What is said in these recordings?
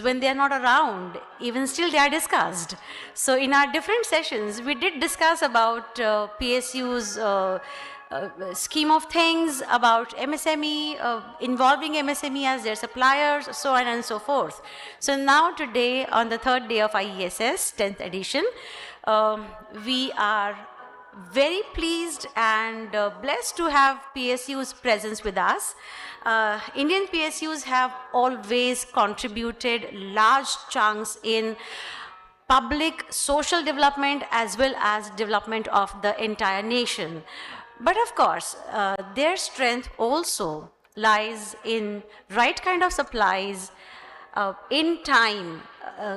when they are not around, even still they are discussed. So in our different sessions, we did discuss about PSU's scheme of things, about MSME, involving MSME as their suppliers, so on and so forth. So now today, on the third day of IESS, 10th edition, we are very pleased and blessed to have PSU's presence with us. Indian PSUs have always contributed large chunks in public social development as well as development of the entire nation. But of course, their strength also lies in right kind of supplies, in time,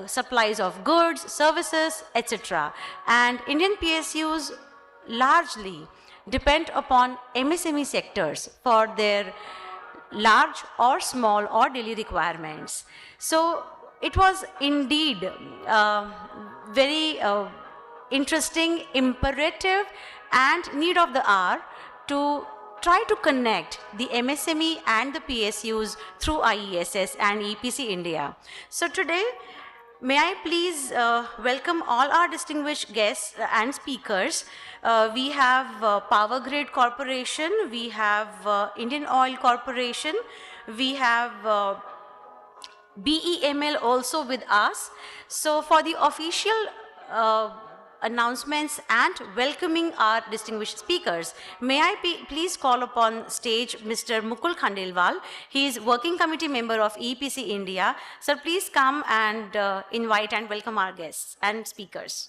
supplies of goods, services, etc. And Indian PSUs largely depend upon MSME sectors for their large or small or daily requirements. So it was indeed very interesting, imperative, and need of the hour to try to connect the MSME and the PSUs through IESS and EPC India. So today, may I please welcome all our distinguished guests and speakers. We have Power Grid Corporation, we have Indian Oil Corporation, we have BEML also with us. So for the official announcements and welcoming our distinguished speakers, may I please call upon stage Mr. Mukul Khandelwal. He is working committee member of EPC India. Sir, please come and invite and welcome our guests and speakers.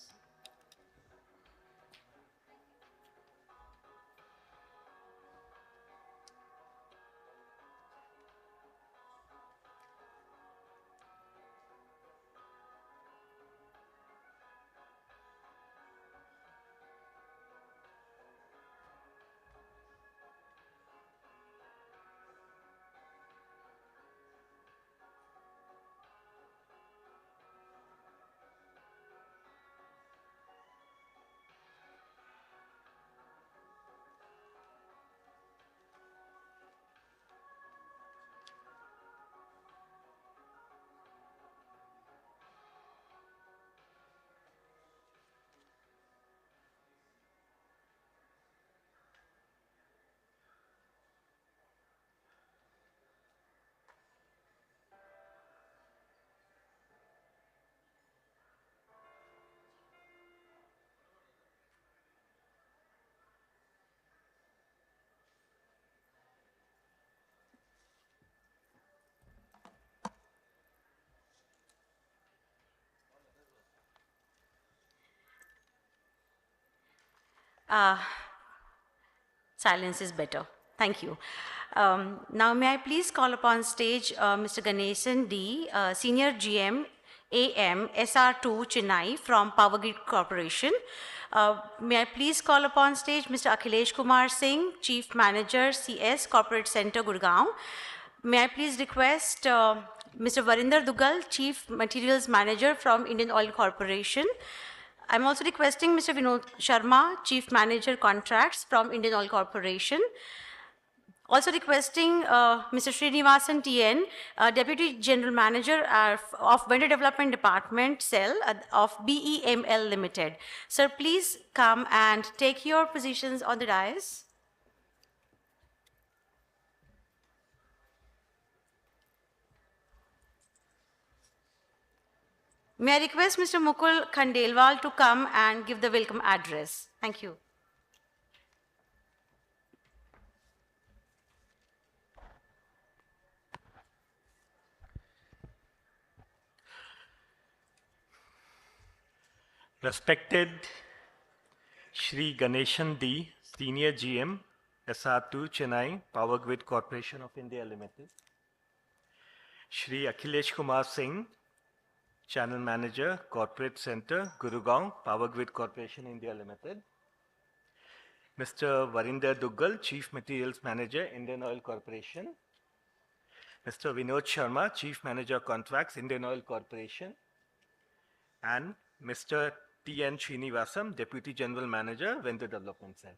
Silence is better. Thank you. Now, may I please call upon stage Mr. Ganesan D, Senior GM, AM, SR2, Chennai from Power Grid Corporation. May I please call upon stage Mr. Akhilesh Kumar Singh, Chief Manager, CS, Corporate Center, Gurgaon. May I please request Mr. Varinder Dugal, Chief Materials Manager from Indian Oil Corporation. I'm also requesting Mr. Vinod Sharma, Chief Manager Contracts from Indian Oil Corporation. Also requesting Mr. Srinivasan TN, Deputy General Manager of Vendor Development Department Cell of BEML Limited. Sir, please come and take your positions on the dais. May I request Mr. Mukul Khandelwal to come and give the welcome address. Thank you. Respected Shri Ganeshan D, Senior GM, SR2 Chennai, Power Grid Corporation of India Limited. Shri Akhilesh Kumar Singh, Channel Manager, Corporate Center, Gurugram, Power Grid Corporation India Limited. Mr. Varinder Duggal, Chief Materials Manager, Indian Oil Corporation. Mr. Vinod Sharma, Chief Manager Contracts, Indian Oil Corporation. And Mr. T.N. Srinivasam, Deputy General Manager, Vendor Development Cell.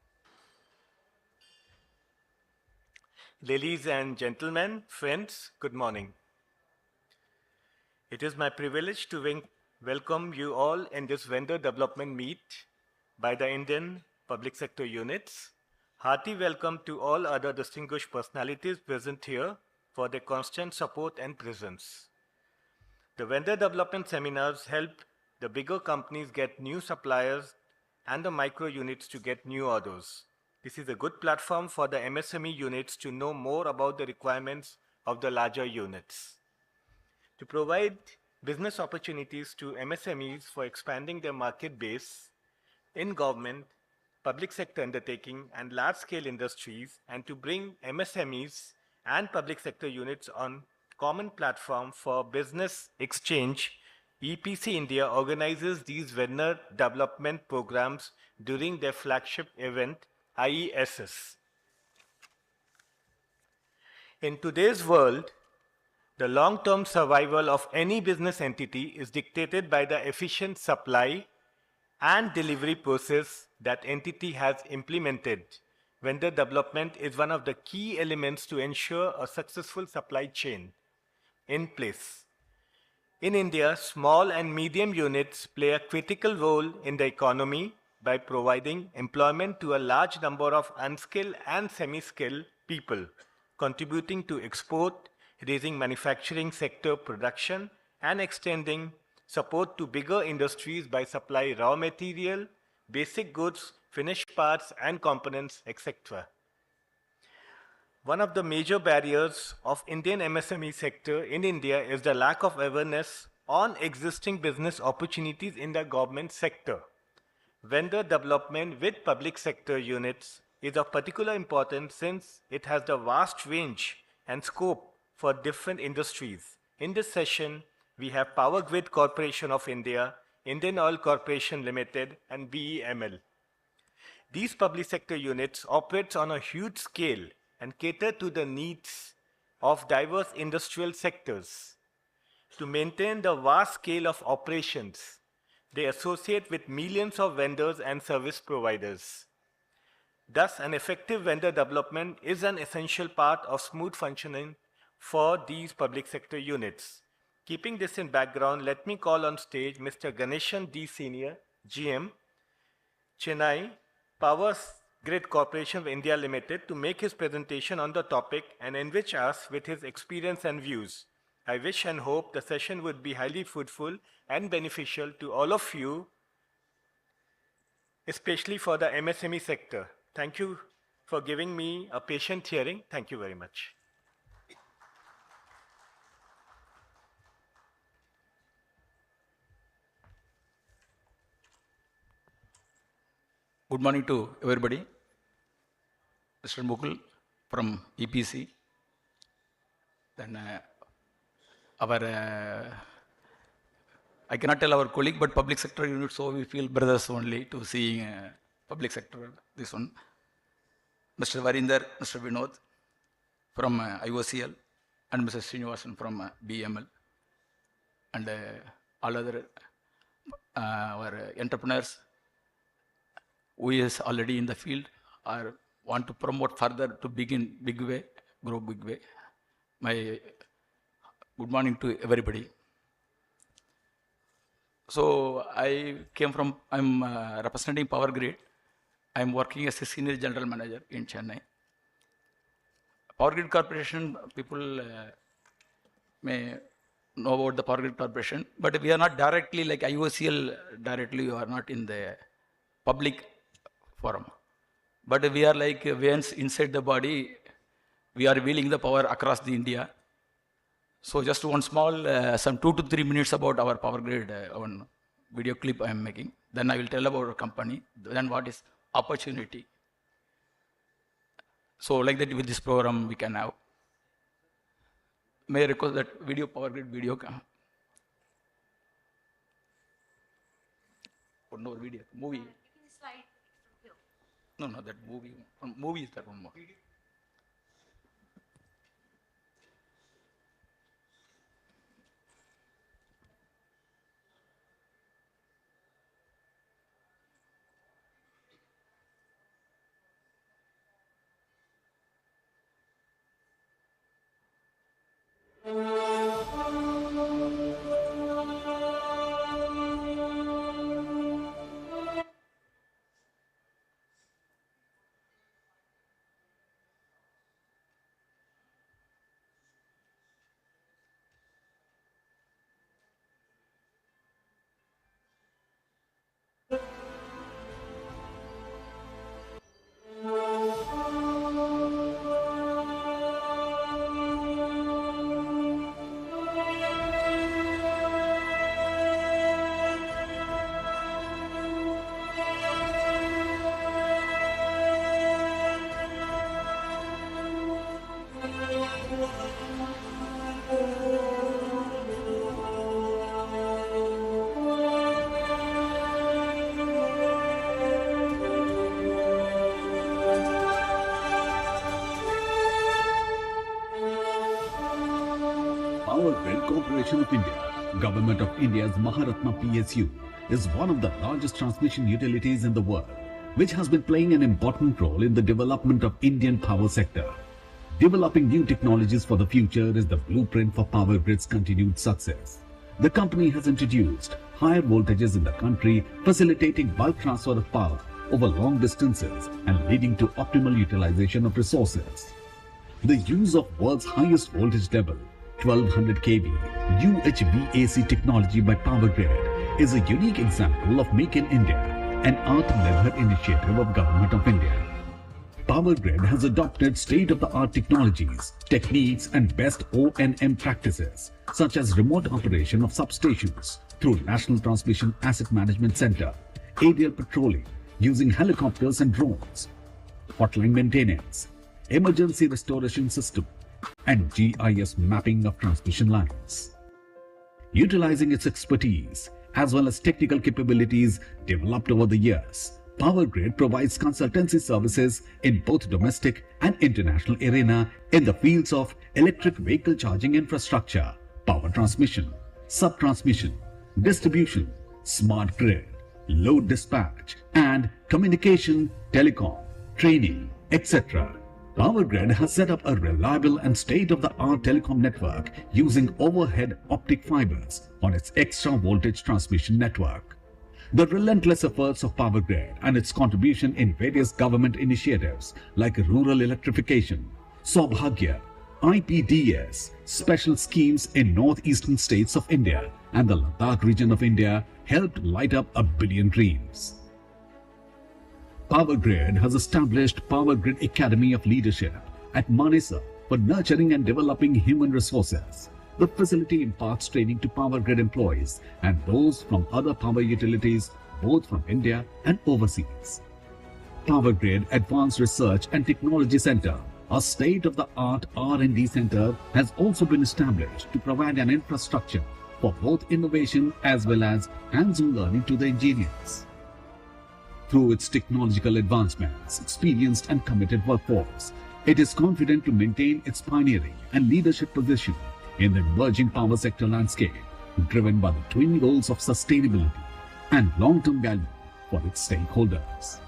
Ladies and gentlemen, friends, good morning. It is my privilege to welcome you all in this vendor development meet by the Indian public sector units. Hearty welcome to all other distinguished personalities present here for their constant support and presence. The vendor development seminars help the bigger companies get new suppliers and the micro units to get new orders. This is a good platform for the MSME units to know more about the requirements of the larger units. To provide business opportunities to MSMEs for expanding their market base in government, public sector undertaking, and large-scale industries, and to bring MSMEs and public sector units on common platform for business exchange, EPC India organizes these vendor development programs during their flagship event, IESS. In today's world, the long-term survival of any business entity is dictated by the efficient supply and delivery process that entity has implemented. Vendor development is one of the key elements to ensure a successful supply chain in place. In India, small and medium units play a critical role in the economy by providing employment to a large number of unskilled and semi-skilled people, contributing to export, raising manufacturing sector production, and extending support to bigger industries by supply raw material, basic goods, finished parts and components, etc. One of the major barriers of Indian MSME sector in India is the lack of awareness on existing business opportunities in the government sector. Vendor development with public sector units is of particular importance since it has the vast range and scope for different industries. In this session, we have Power Grid Corporation of India, Indian Oil Corporation Limited, and BEML. These public sector units operate on a huge scale and cater to the needs of diverse industrial sectors. To maintain the vast scale of operations, they associate with millions of vendors and service providers. Thus, an effective vendor development is an essential part of smooth functioning for these public sector units. Keeping this in background, let me call on stage Mr. Ganeshan D. Senior, GM, Chennai, Power Grid Corporation of India Limited, to make his presentation on the topic and enrich us with his experience and views. I wish and hope the session would be highly fruitful and beneficial to all of you, especially for the MSME sector. Thank you for giving me a patient hearing. Thank you very much. Good morning to everybody. Mr. Mukul from EPC. Then I cannot tell our colleague, but public sector unit, so we feel brothers only to seeing public sector, this one. Mr. Varinder, Mr. Vinod from IOCL, and Mr. Srinivasan from BML, and all other our entrepreneurs who is already in the field or want to promote further to begin big way, grow big way. My good morning to everybody. So I'm representing Power Grid. I'm working as a senior general manager in Chennai. Power Grid Corporation, people may know about the Power Grid Corporation, but we are not directly like IOCL directly, you are not in the public forum. But we are like veins inside the body, we are wheeling the power across the India. So just one small, some 2 to 3 minutes about our Power Grid, one video clip I am making. Then I will tell about our company, then what is opportunity. So like that with this program we can have. May I request that video, Power Grid video come. One more video, movie. No, that movie. Movie is that one more. of India, Government of India's Maharatna PSU is one of the largest transmission utilities in the world, which has been playing an important role in the development of Indian power sector. Developing new technologies for the future is the blueprint for Power Grid's continued success. The company has introduced higher voltages in the country, facilitating bulk transfer of power over long distances and leading to optimal utilization of resources. The use of world's highest voltage level, 1200 kV UHVAC technology by Power Grid is a unique example of Make in India, an Atmanirbhar initiative of Government of India. Power Grid has adopted state-of-the-art technologies, techniques and best O&M practices such as remote operation of substations through National Transmission Asset Management Center, aerial patrolling using helicopters and drones, hotline maintenance, emergency restoration system, and GIS mapping of transmission lines. Utilizing its expertise as well as technical capabilities developed over the years, Power Grid provides consultancy services in both domestic and international arena in the fields of electric vehicle charging infrastructure, power transmission, sub-transmission, distribution, smart grid, load dispatch, and communication, telecom, training, etc. Power Grid has set up a reliable and state-of-the-art telecom network using overhead optic fibers on its extra voltage transmission network. The relentless efforts of Power Grid and its contribution in various government initiatives like rural electrification, Saubhagya, IPDS, special schemes in northeastern states of India and the Ladakh region of India helped light up a billion dreams. Power Grid has established Power Grid Academy of Leadership at Manisa for nurturing and developing human resources. The facility imparts training to Power Grid employees and those from other power utilities, both from India and overseas. Power Grid Advanced Research and Technology Center, a state-of-the-art R&D center, has also been established to provide an infrastructure for both innovation as well as hands-on learning to the engineers. Through its technological advancements, experienced and committed workforce, it is confident to maintain its pioneering and leadership position in the emerging power sector landscape, driven by the twin goals of sustainability and long-term value for its stakeholders.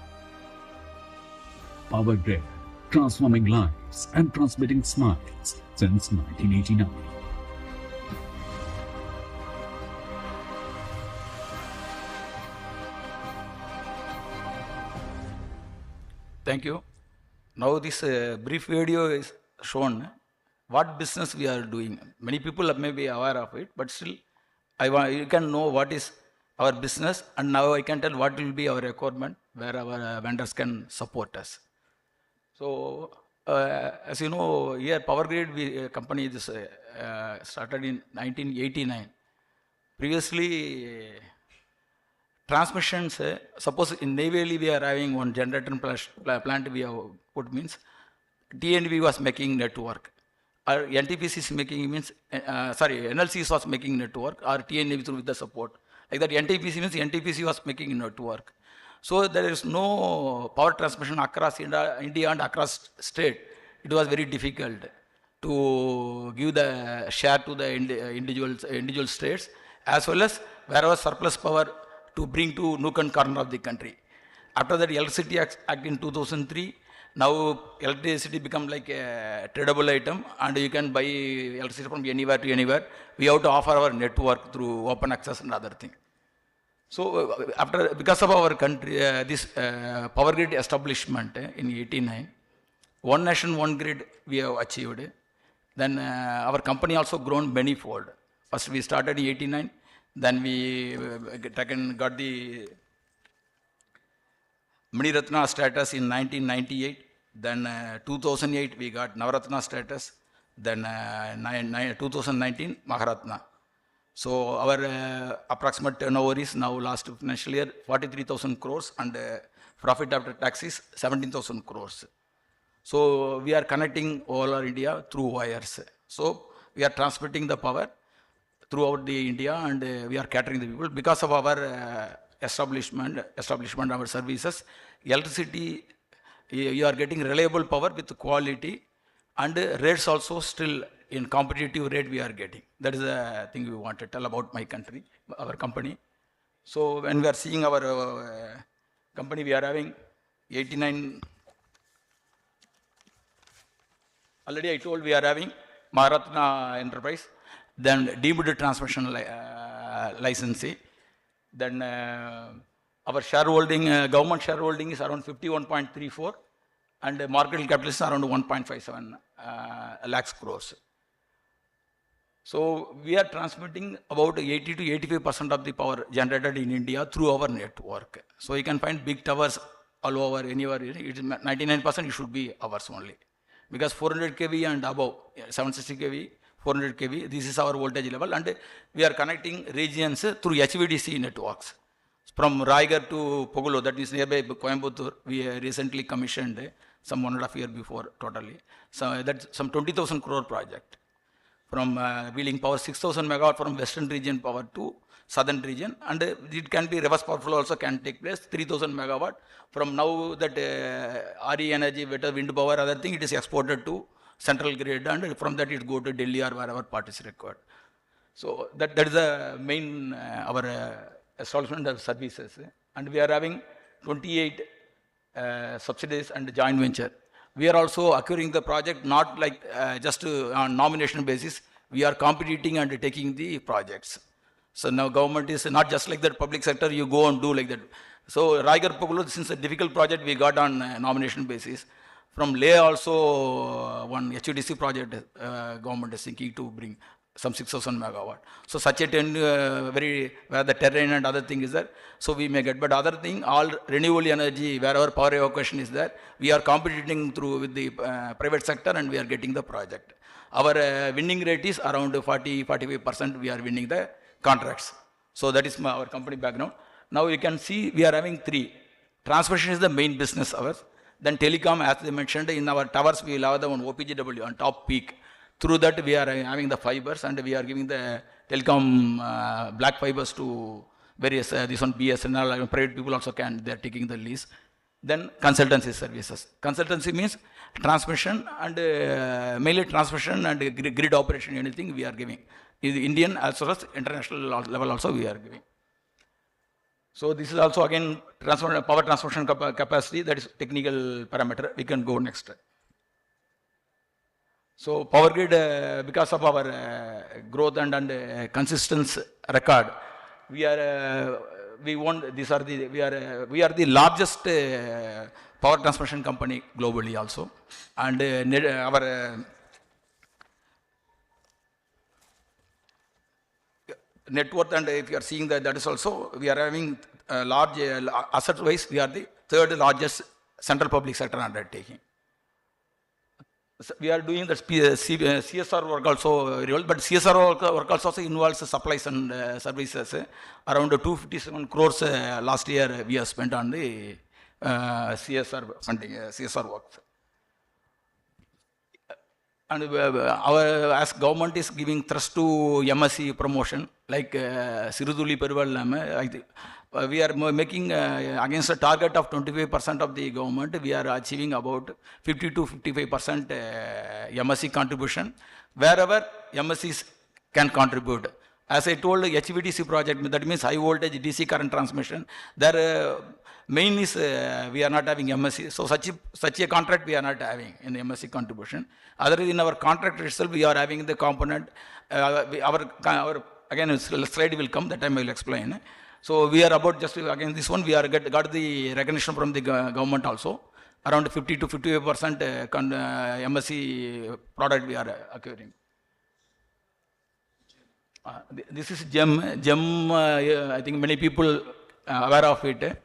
Power Grid, transforming lives and transmitting smiles since 1989. Thank you. Now this brief video is shown what business we are doing. Many people may be aware of it, but still you can know what is our business, and now I can tell what will be our requirement where our vendors can support us. So as you know, here Power Grid company this started in 1989. Previously, transmissions, suppose in Neyveli we are having one generator plant we have put, means TNV was making network, or NTPC is making, means NLC was making network, or TNV with the support. Like that NTPC means NTPC was making network. So there is no power transmission across India and across state. It was very difficult to give the share to the individual states, as well as wherever surplus power to bring to nook and corner of the country. After that, Electricity Act in 2003, now electricity become like a tradable item, and you can buy electricity from anywhere to anywhere. We have to offer our network through open access and other thing. So because of our country, this Power Grid establishment in 89, one nation, one grid we have achieved. Then our company also grown manifold. First we started in 89. Then we got the Mani-Ratna status in 1998. Then 2008 we got Navaratna status. Then 2019 Maharatna. So our approximate turnover is now last financial year 43,000 crores, and profit after tax is 17,000 crores. So we are connecting all our India through wires. So we are transmitting the power throughout the India, and we are catering the people. Because of our establishment of our services, electricity, you are getting reliable power with quality, and rates also still in competitive rate we are getting. That is the thing we want to tell about my country, our company. So when we are seeing our company, we are having 89. Already I told we are having Maharatna Enterprise, then deemed transmission licensee, then our shareholding, government shareholding is around 51.34, and market capital is around 1.57 lakhs crores. So we are transmitting about 80 to 85% of the power generated in India through our network. So you can find big towers all over, anywhere. It is 99% it should be ours only. Because 400 kV and above, 760 kV, 400 kV, this is our voltage level, and we are connecting regions through HVDC networks. From Raigarh to Pogolo, that is nearby Coimbatore, we recently commissioned some 1.5 years before totally. So that's some 20,000 crore project. From wheeling power 6,000 megawatt from western region power to southern region, and it can be reverse power flow also can take place, 3,000 megawatt. From now that RE energy, better wind power, other thing, it is exported to central grid, and from that it go to Delhi or wherever part is required. So that is the main our establishment of services, and we are having 28 subsidiaries and joint venture. We are also acquiring the project not like just on nomination basis. We are competing and taking the projects. So now government is not just like that public sector, you go and do like that. So Raigarh Pogolo, since a difficult project we got on nomination basis. From Leh also one HVDC project government is thinking to bring some 6,000 megawatt. So such a very where the terrain and other thing is there, so we may get. But other thing, all renewable energy, wherever power evacuation is there, we are competing through with the private sector, and we are getting the project. Our winning rate is around 40-45%. We are winning the contracts. So that is our company background. Now you can see we are having 3. Transmission is the main business ours. Then telecom, as they mentioned, in our towers we will have the one OPGW on top peak. Through that we are having the fibers, and we are giving the telecom black fibers to various, this one BSNL, private people also can, they are taking the lease. Then consultancy services. Consultancy means transmission and mainly transmission and grid operation, anything we are giving. In the Indian as well as international level also we are giving. So this is also again power transmission capacity, that is technical parameter. We can go next. So power grid, because of our growth and consistent record, we want, these are the, we are the largest power transmission company globally also, and our net worth, and if you are seeing that is also, we are having large asset wise, we are the 3rd largest central public sector undertaking. So we are doing the CSR work also, but CSR work also involves supplies and services. Around 257 crores last year we have spent on the CSR funding, CSR works. And as government is giving thrust to MSc promotion, like Siruduli Perival, we are making against a target of 25% of the government, we are achieving about 50 to 55% MSc contribution, wherever MSCs can contribute. As I told, HVDC project, that means high voltage DC current transmission, there main is we are not having MSc, so such a contract we are not having in the MSc contribution. Other in our contract itself, we are having the component, our again slide will come, that time I will explain. So we are about just, again this one, we are got the recognition from the government also, around 50 to 55% MSc product we are acquiring. This is GEM. GEM, I think many people aware of it.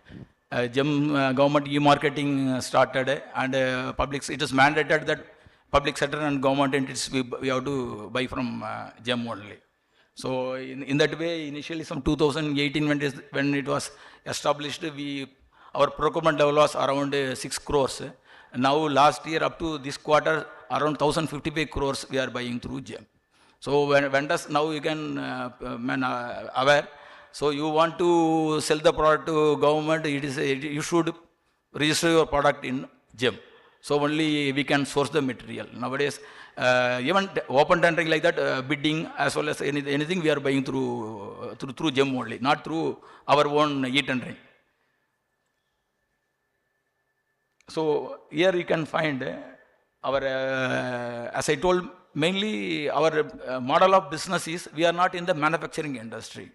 GEM government e-marketing started, and public, it is mandated that public sector and government entities we have to buy from GEM only. So in that way, initially some 2018 when it was established, our procurement level was around 6 crores. Now last year up to this quarter, around 1,055 crores we are buying through GEM. So when vendors, now you can aware. So you want to sell the product to government, you should register your product in GEM. So only we can source the material. Nowadays, even open tendering like that, bidding as well as anything we are buying through GEM only, not through our own e-tendering. So here you can find our, as I told, mainly our model of business is we are not in the manufacturing industry.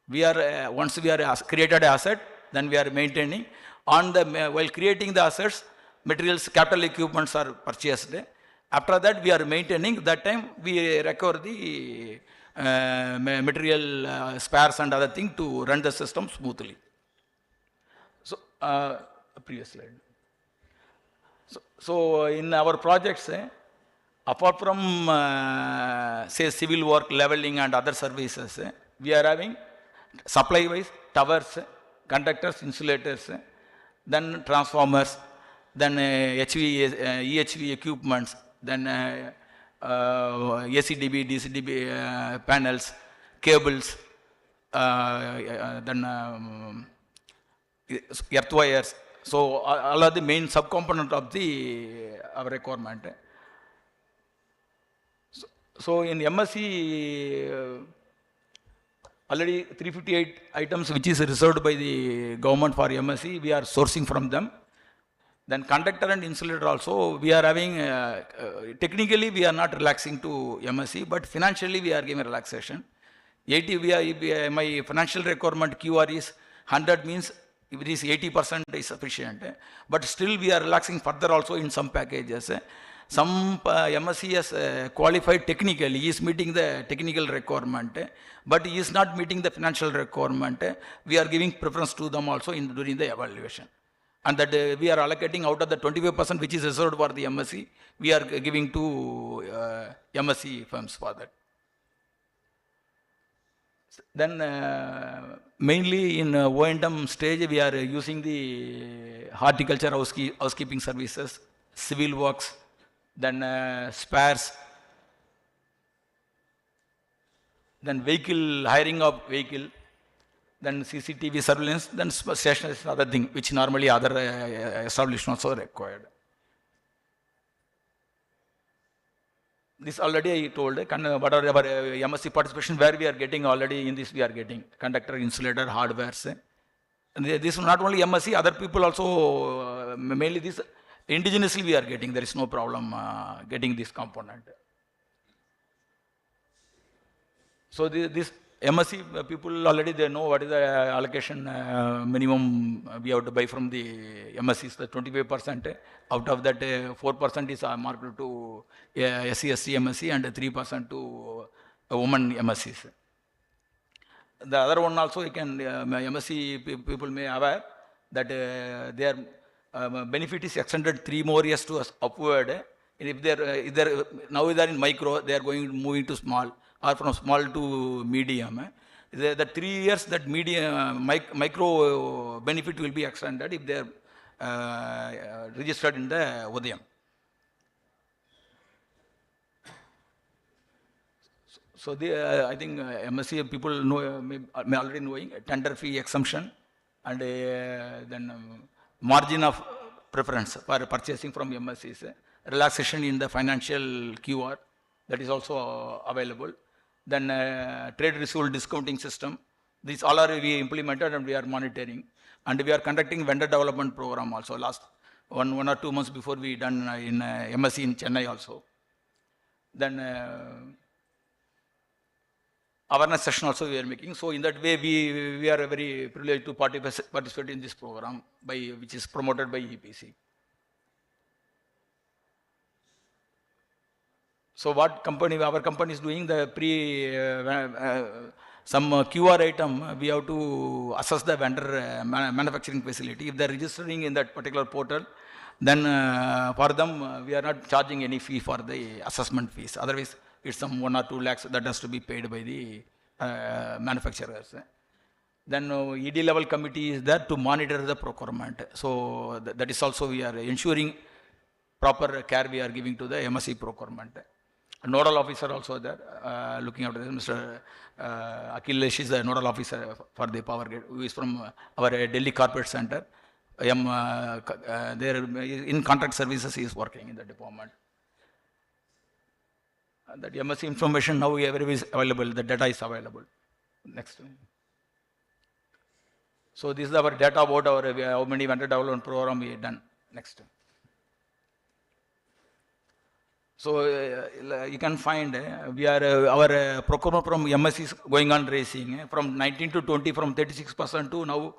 We are, once we are created an asset, then we are maintaining. While creating the assets, materials, capital equipments are purchased. After that, we are maintaining. That time, we recover the material spares and other thing to run the system smoothly. So, previous slide. So in our projects, apart from say civil work, leveling and other services, we are having supply-wise towers, conductors, insulators, then transformers, then EHV equipments, then ACDB, DCDB panels, cables, then earth wires. So all are the main subcomponent of our requirement. So in MSc, already 358 items which is reserved by the government for MSc, we are sourcing from them. Then conductor and insulator also, we are having, technically we are not relaxing to MSc, but financially we are giving relaxation. 80, my financial requirement QR is 100 means if it is 80% is sufficient. But still we are relaxing further also in some packages. Some MSc has qualified technically, he is meeting the technical requirement, but he is not meeting the financial requirement. We are giving preference to them also during the evaluation. And that we are allocating out of the 25% which is reserved for the MSc, we are giving to MSc firms for that. Then mainly in O&M stage, we are using the horticulture housekeeping services, civil works, then spares, then vehicle, hiring of vehicle, then CCTV surveillance, then stationary is another thing which normally other establishments are required. This already I told, whatever our MSc participation, where we are getting already in this we are getting conductor, insulator, hardwares. And this is not only MSc, other people also, mainly this indigenously we are getting, there is no problem getting this component. So this MSc people already they know what is the allocation minimum we have to buy from the MSCs, the 25%. Out of that 4% is marked to SC, SC MSc and 3% to women MSCs. The other one also you can, MSc people may aware that their benefit is extended 3 more years to upward. If they're now they are in micro, they are moving to small, or from small to medium. The 3 years that medium micro benefit will be extended if they are registered in the Udayam. So I think MSc people may already knowing tender fee exemption and then margin of preference for purchasing from MSCs, relaxation in the financial QR, that is also available. Then trade receivable discounting system. These all are we implemented and we are monitoring. And we are conducting vendor development program also. Last one or 2 months before we done in MSc in Chennai also. Then awareness session also we are making. So in that way we are very privileged to participate in this program which is promoted by EPC. So what our company is doing, the some QR item, we have to assess the vendor manufacturing facility. If they are registering in that particular portal, then for them, we are not charging any fee for the assessment fees. Otherwise, it's some 1 or 2 lakhs that has to be paid by the manufacturers. Then ED level committee is there to monitor the procurement. So that is also we are ensuring proper care we are giving to the MSc procurement. A nodal officer also there, looking after this. Mr. Akhilesh is the nodal officer for the power grid, who is from our Delhi Corporate Center. There in contract services he is working in the department. That MSc information now everywhere is available, the data is available. Next. So this is our data about our how many vendor development program we have done. Next. So you can find we are our procurement from MSc is going on raising from 19 to 20, from 36% to now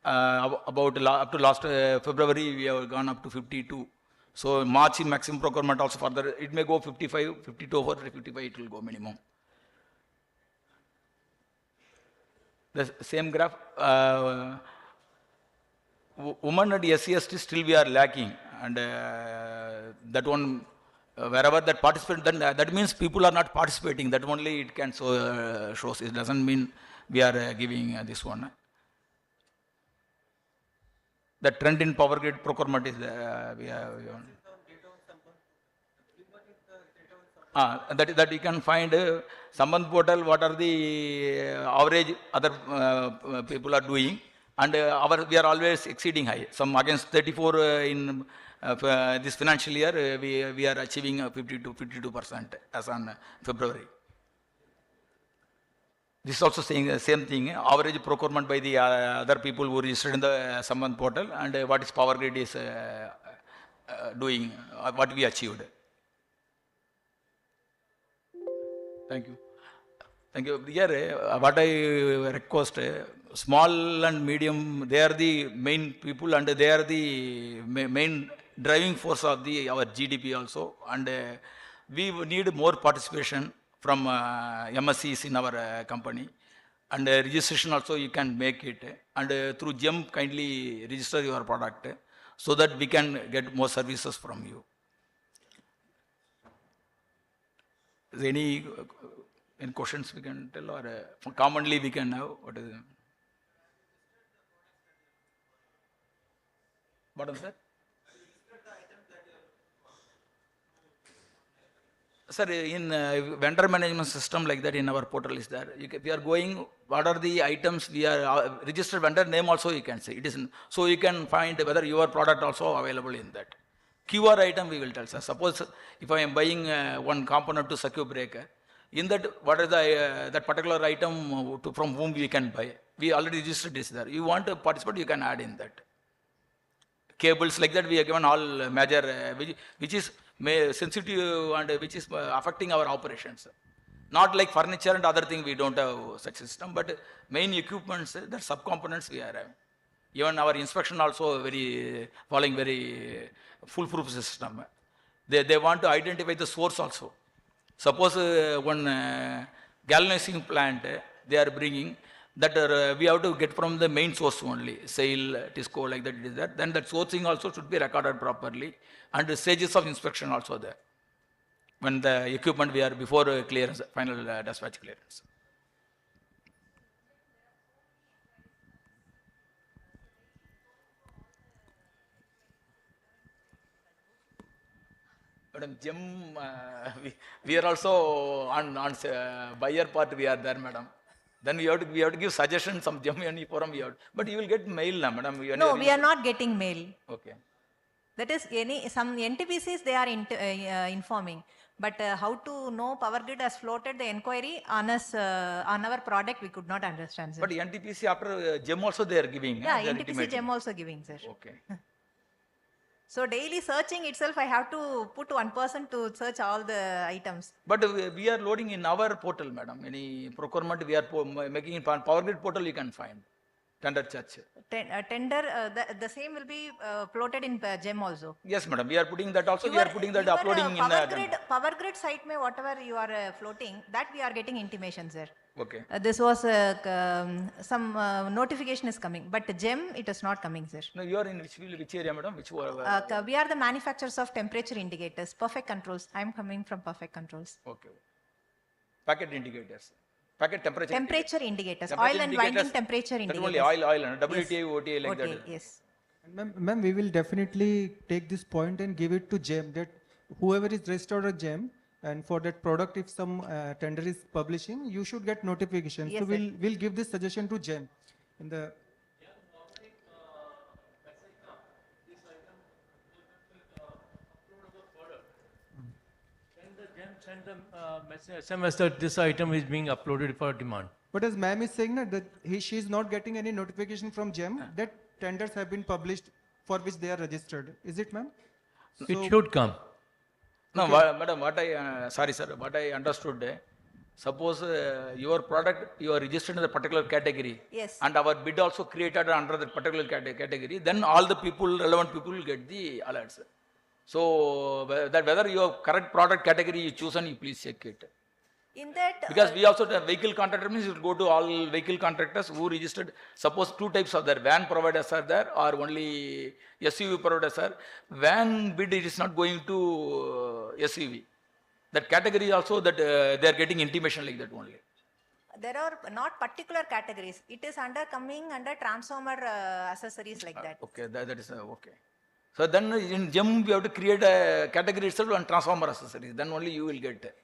about up to last February we have gone up to 52. So March maximum procurement also further it may go 55, 52 over 55 it will go minimum. The same graph. Women and SC/ST still we are lacking, and that one wherever that participant, then that means people are not participating. That only it can shows. It doesn't mean we are giving this one. The trend in power grid procurement is we have. That you can find Sambandh portal, what are the average other people are doing, and we are always exceeding high. Some against 34 in this financial year, we are achieving 52% as on February. This is also saying the same thing, average procurement by the other people who registered in the Sambandh portal, and what is power grid is doing, what we achieved. Thank you. Thank you. Here, what I request, small and medium, they are the main people and they are the main driving force of our GDP also. And we need more participation from MSCs in our company. And registration also you can make it. And through GEM, kindly register your product so that we can get more services from you. Is any questions we can tell, or commonly we can have? What is it? What is that? Sir, in vendor management system like that in our portal is there. We are going, what are the items we are, registered vendor name also you can say. It is, so you can find whether your product also available in that. QR item we will tell, sir. Suppose if I am buying one component to circuit breaker, in that what is the that particular item from whom we can buy? We already registered this there. You want to participate, you can add in that. Cables like that we have given all major which is sensitive and which is affecting our operations. Not like furniture and other thing we don't have such system, but main equipments, that subcomponents we are having. Even our inspection also very following very foolproof system. They want to identify the source also. Suppose one galvanizing plant they are bringing that we have to get from the main source only, SAIL, TISCO like that it is there. Then that sourcing also should be recorded properly and the stages of inspection also there. When the equipment we are before clearance, final dispatch clearance. Madam, GEM, we are also on buyer part we are there, madam. Then we have to give suggestions, some GEM forum we have. But you will get mail, madam. No, we are not getting mail. Okay. That is, some NTPCs they are informing. But how to know Power Grid has floated the inquiry on us, on our product, we could not understand, sir. But NTPC after GEM also they are giving. Yeah, NTPC GEM also giving, sir. Okay. So daily searching itself, I have to put one person to search all the items. But we are loading in our portal, madam. Any procurement we are making in Power Grid portal you can find. Tender charge. Tender, the same will be floated in GEM also. Yes, madam. We are putting that also. We are putting that uploading in Power Grid site mein whatever you are floating, that we are getting intimation, sir. Okay. This was some notification is coming, but GEM it is not coming, sir. No, you are in which area, madam? Which we are the manufacturers of temperature indicators, Perfect Controls. I am coming from Perfect Controls. Okay. Packet indicators. Packet temperature indicators. Oil and winding temperature indicators. Only oil and WTA, OTA like OTA, that. Yes. Ma'am, we will definitely take this point and give it to GEM, that whoever is registered at GEM and for that product, if some tender is publishing, you should get notification. Yes, so we'll give this suggestion to GEM. In the send the SMS that this item is being uploaded for demand. But as ma'am is saying that she is not getting any notification from GEM that tenders have been published for which they are registered. Is it, ma'am? It should come. No, madam, sorry sir, what I understood, suppose your product, you are registered in a particular category. Yes. And our bid also created under that particular category, then all the people, relevant people will get the alerts. So that whether your correct product category you chosen, you please check it. In that, Because we also, the vehicle contractor means you will go to all vehicle contractors who registered, suppose two types are there, van providers are there or only SUV providers are. Van bid it is not going to SUV. That category also that they are getting intimation like that only. there are not particular categories. It is coming under transformer accessories like that. Okay, that is okay. So then in GEM we have to create a category itself and transformer accessories, then only you will get.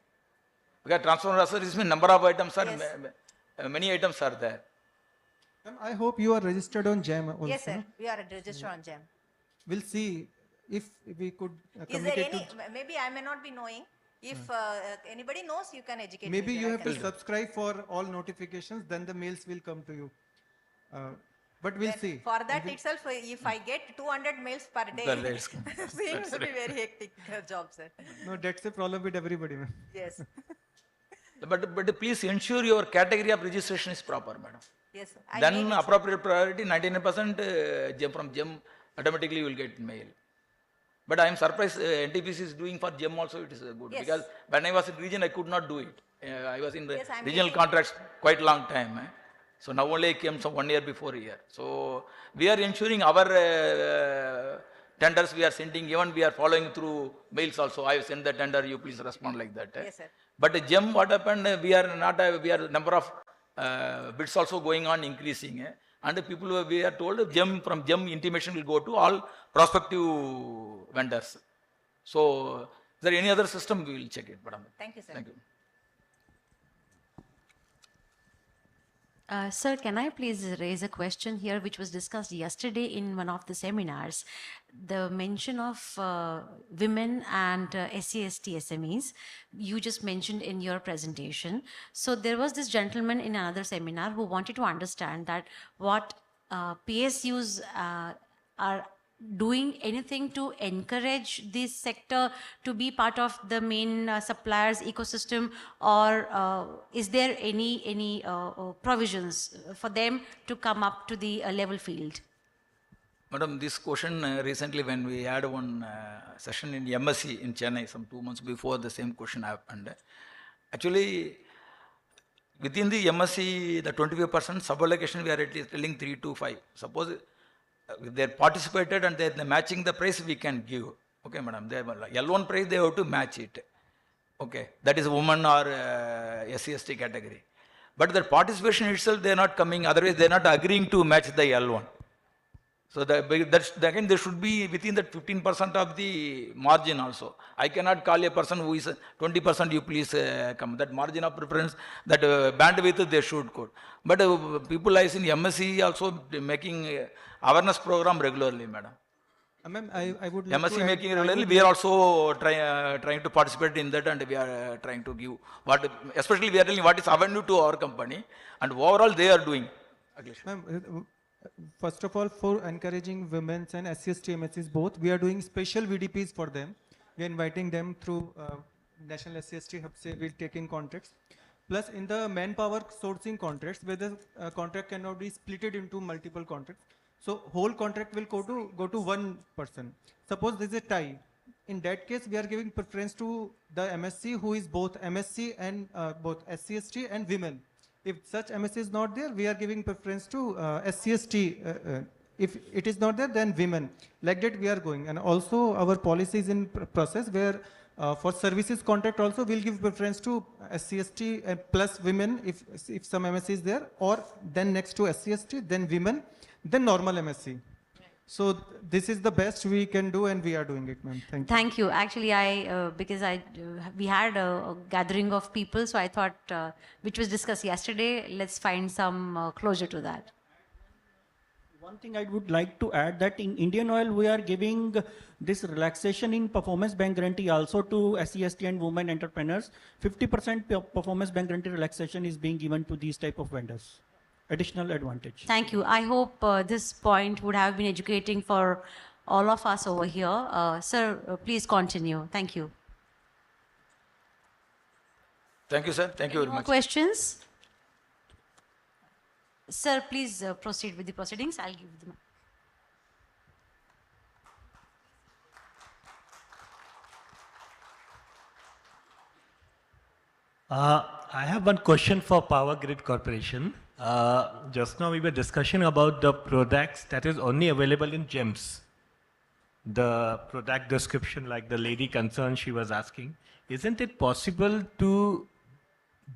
Because transformer accessories mean number of items are, many items are there. Ma'am, I hope you are registered on GEM also. Yes, sir. no? We are registered on GEM. We'll see if we could Is there communicate any, to... maybe I may not be knowing. If anybody knows, you can educate Maybe me. you then I have can to do. subscribe for all notifications, then the mails will come to you. But we'll Then see. For that itself, if I get 200 mails per day, Then it's- seems to be very hectic job, sir. No, that's a problem with everybody, ma'am. Yes. But please ensure your category of registration is proper, madam. Yes. I Then made it, sir. appropriate priority, 99% GEM from GEM automatically you will get mail. But I am surprised NTPC is doing for GEM also it is good. Yes. Because when I was in region I could not do it. I was in the Yes, I am regional getting- contracts quite long time. So now only I came some 1 year before here. So we are ensuring our tenders we are sending, even we are following through mails also. I send the tender, you please respond like that. Yes, sir. But GEM, what happened, we are not, we are number of bids also going on increasing. And the people, we are told GEM, from GEM intimation will go to all prospective vendors. So, is there any other system, we will check it, madam. Thank you, sir. Thank you. Sir, can I please raise a question here which was discussed yesterday in one of the seminars? The mention of women and SC/ST SMEs, you just mentioned in your presentation. So there was this gentleman in another seminar who wanted to understand that what PSUs are doing anything to encourage this sector to be part of the main suppliers ecosystem, or is there any provisions for them to come up to the level field? Madam, this question recently when we had one session in MSc in Chennai, some 2 months before, the same question happened. Actually, within the MSc, the 25% sub-allocation, we are at least telling 3 to 5. Suppose if they participated and they matching the price, we can give. Okay, madam. They have L1 price, they have to match it. Okay, that is woman or SC/ST category. But the participation itself, they are not coming. Otherwise, they are not agreeing to match the L1. So that's again, there should be within that 15% of the margin also. I cannot call a person who is 20%, you please come. That margin of preference, that bandwidth they should quote. But people like in MSc also making awareness program regularly, madam. Ma'am, I would like MSc to add- making I regularly, would we are also trying to participate in that, and we are trying to give what, especially we are telling what is avenue to our company, and overall they are doing. Akhilesh. Ma'am, first of all, for encouraging women and SC/ST MSCs both, we are doing special VDPs for them. We are inviting them through National SC/ST Hub, say we're taking contracts. Plus, in the manpower sourcing contracts, where the contract cannot be splitted into multiple contracts, so whole contract will go to one person. Suppose there is a tie. In that case, we are giving preference to the MSc who is both MSc and both SC/ST and women. If such MSc is not there, we are giving preference to SC/ST. If it is not there, then women. Like that we are going. And also our policy is in process where for services contract also we'll give preference to SC/ST plus women if some MSc is there, or then next to SC/ST, then women, then normal MSc. So this is the best we can do, and we are doing it, ma'am. Thank you. Thank you. Actually, because we had a gathering of people, so I thought, which was discussed yesterday, let's find some closure to that. One thing I would like to add that in Indian Oil, we are giving this relaxation in performance bank guarantee also to SC/ST and women entrepreneurs. 50% performance bank guarantee relaxation is being given to these type of vendors. Additional advantage. Thank you. I hope this point would have been educating for all of us over here. Sir, please continue. Thank you. Thank you, sir. Thank you Any very more much. questions? Sir, please proceed with the proceedings. I'll give them. I have one question for Power Grid Corporation. Just now we were discussing about the products that is only available in GEMS. The product description, like the lady concerned, she was asking, isn't it possible to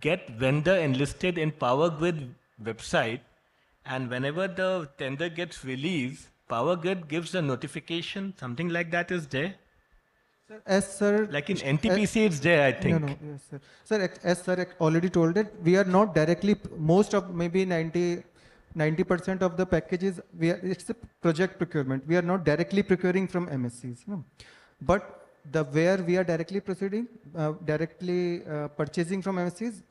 get vendor enlisted in Power Grid website, and whenever the tender gets released, Power Grid gives a notification, something like that is there? Sir, as sir, Like in NTPC, it's there, I think. No, yes, sir. Sir, as sir already told it, we are not directly, most of maybe 90% of the packages, it's a project procurement. We are not directly procuring from MSCs. No. But where we are directly purchasing from MSCs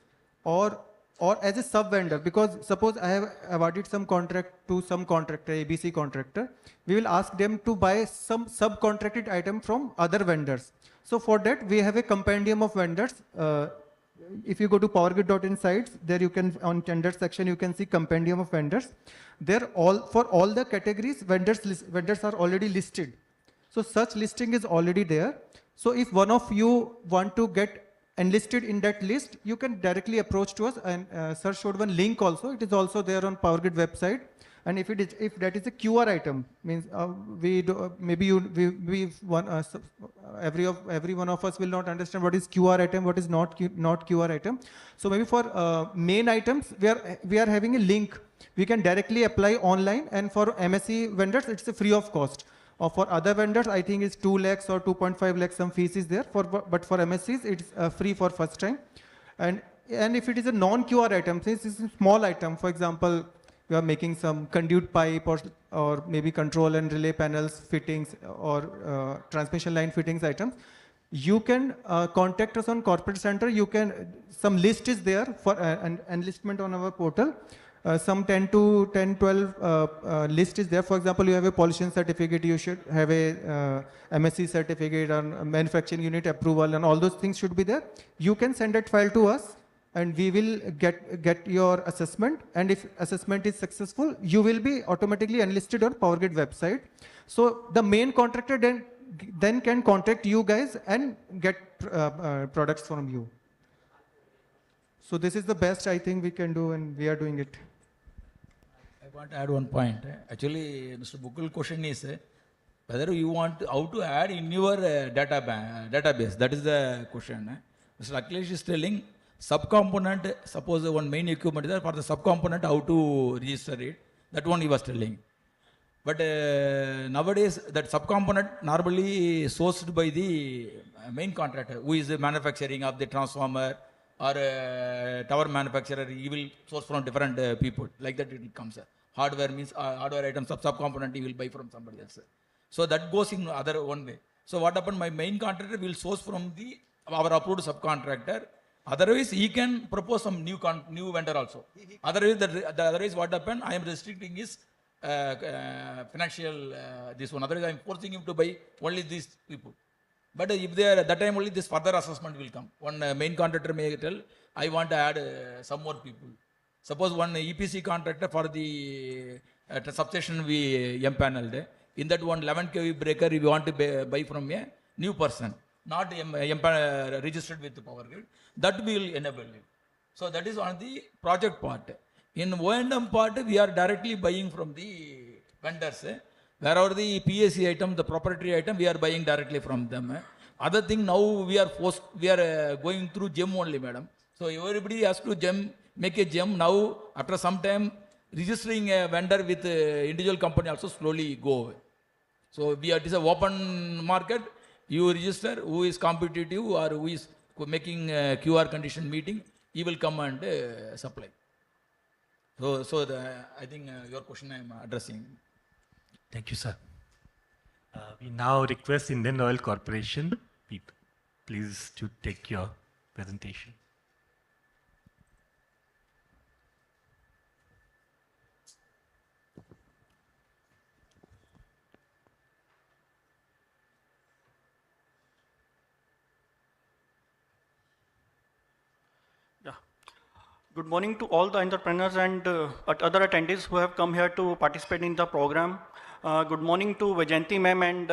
or as a sub vendor, because suppose I have awarded some contract to some contractor, ABC contractor, we will ask them to buy some subcontracted item from other vendors. So for that, we have a compendium of vendors. If you go to powergrid.in sites, there you can, on tender section, you can see compendium of vendors. There for all the categories, vendors are already listed. So such listing is already there. So if one of you want to get enlisted in that list, you can directly approach to us, and sir showed one link also. It is also there on PowerGrid website. And if that is a QR item, means every one of us will not understand what is QR item, what is not QR item. So maybe for main items, we are having a link. We can directly apply online, and for MSC vendors, it's a free of cost. Or for other vendors, I think it's 2 lakhs or 2.5 lakhs, some fees is there. But for MSCs, it's free for first time. And if it is a non-QR item, since it's a small item, for example, we are making some conduit pipe or maybe control and relay panels fittings or transmission line fittings items, you can contact us on corporate center. Some list is there for an enlistment on our portal. Some 12 list is there. For example, you have a pollution certificate, you should have a MSc certificate on manufacturing unit approval, and all those things should be there. You can send that file to us, and we will get your assessment. And if assessment is successful, you will be automatically enlisted on PowerGrid website. So the main contractor then can contact you guys and get products from you. So this is the best I think we can do, and we are doing it. I want to add one point. Actually, Mr. Bukul's question is whether you want how to add in your database. That is the question. Mr. Akhilesh is telling subcomponent, suppose one main equipment is there, for the subcomponent how to register it. That one he was telling. But nowadays that subcomponent normally sourced by the main contractor, who is the manufacturing of the transformer or tower manufacturer. He will source from different people. Like that it comes. Hardware means hardware items of subcomponent he will buy from somebody else. So that goes in other one way. So what happened? My main contractor will source from our approved subcontractor. Otherwise, he can propose some new vendor also. Otherwise, what happened? I am restricting his financial this one. Otherwise, I am forcing him to buy only these people. But if they are at that time only, this further assessment will come. One main contractor may tell, I want to add some more people. Suppose one EPC contractor for the substation we empaneled. In that one 11 kV breaker, we want to buy from a new person, not registered with the Power Grid. That will enable you. So that is on the project part. In O&M part, we are directly buying from the vendors. Wherever the PSC item, the proprietary item, we are buying directly from them. Other thing, now we are going through GEM only, madam. So everybody has to make a GEM. Now, after some time, registering a vendor with individual company also slowly go away. So it is an open market. You register who is competitive or who is making QR condition meeting, he will come and supply. I think your question I am addressing. Thank you, sir. We now request Indian Oil Corporation people, please to take your presentation. Yeah. Good morning to all the entrepreneurs and other attendees who have come here to participate in the program. Good morning to Vajanti ma'am, and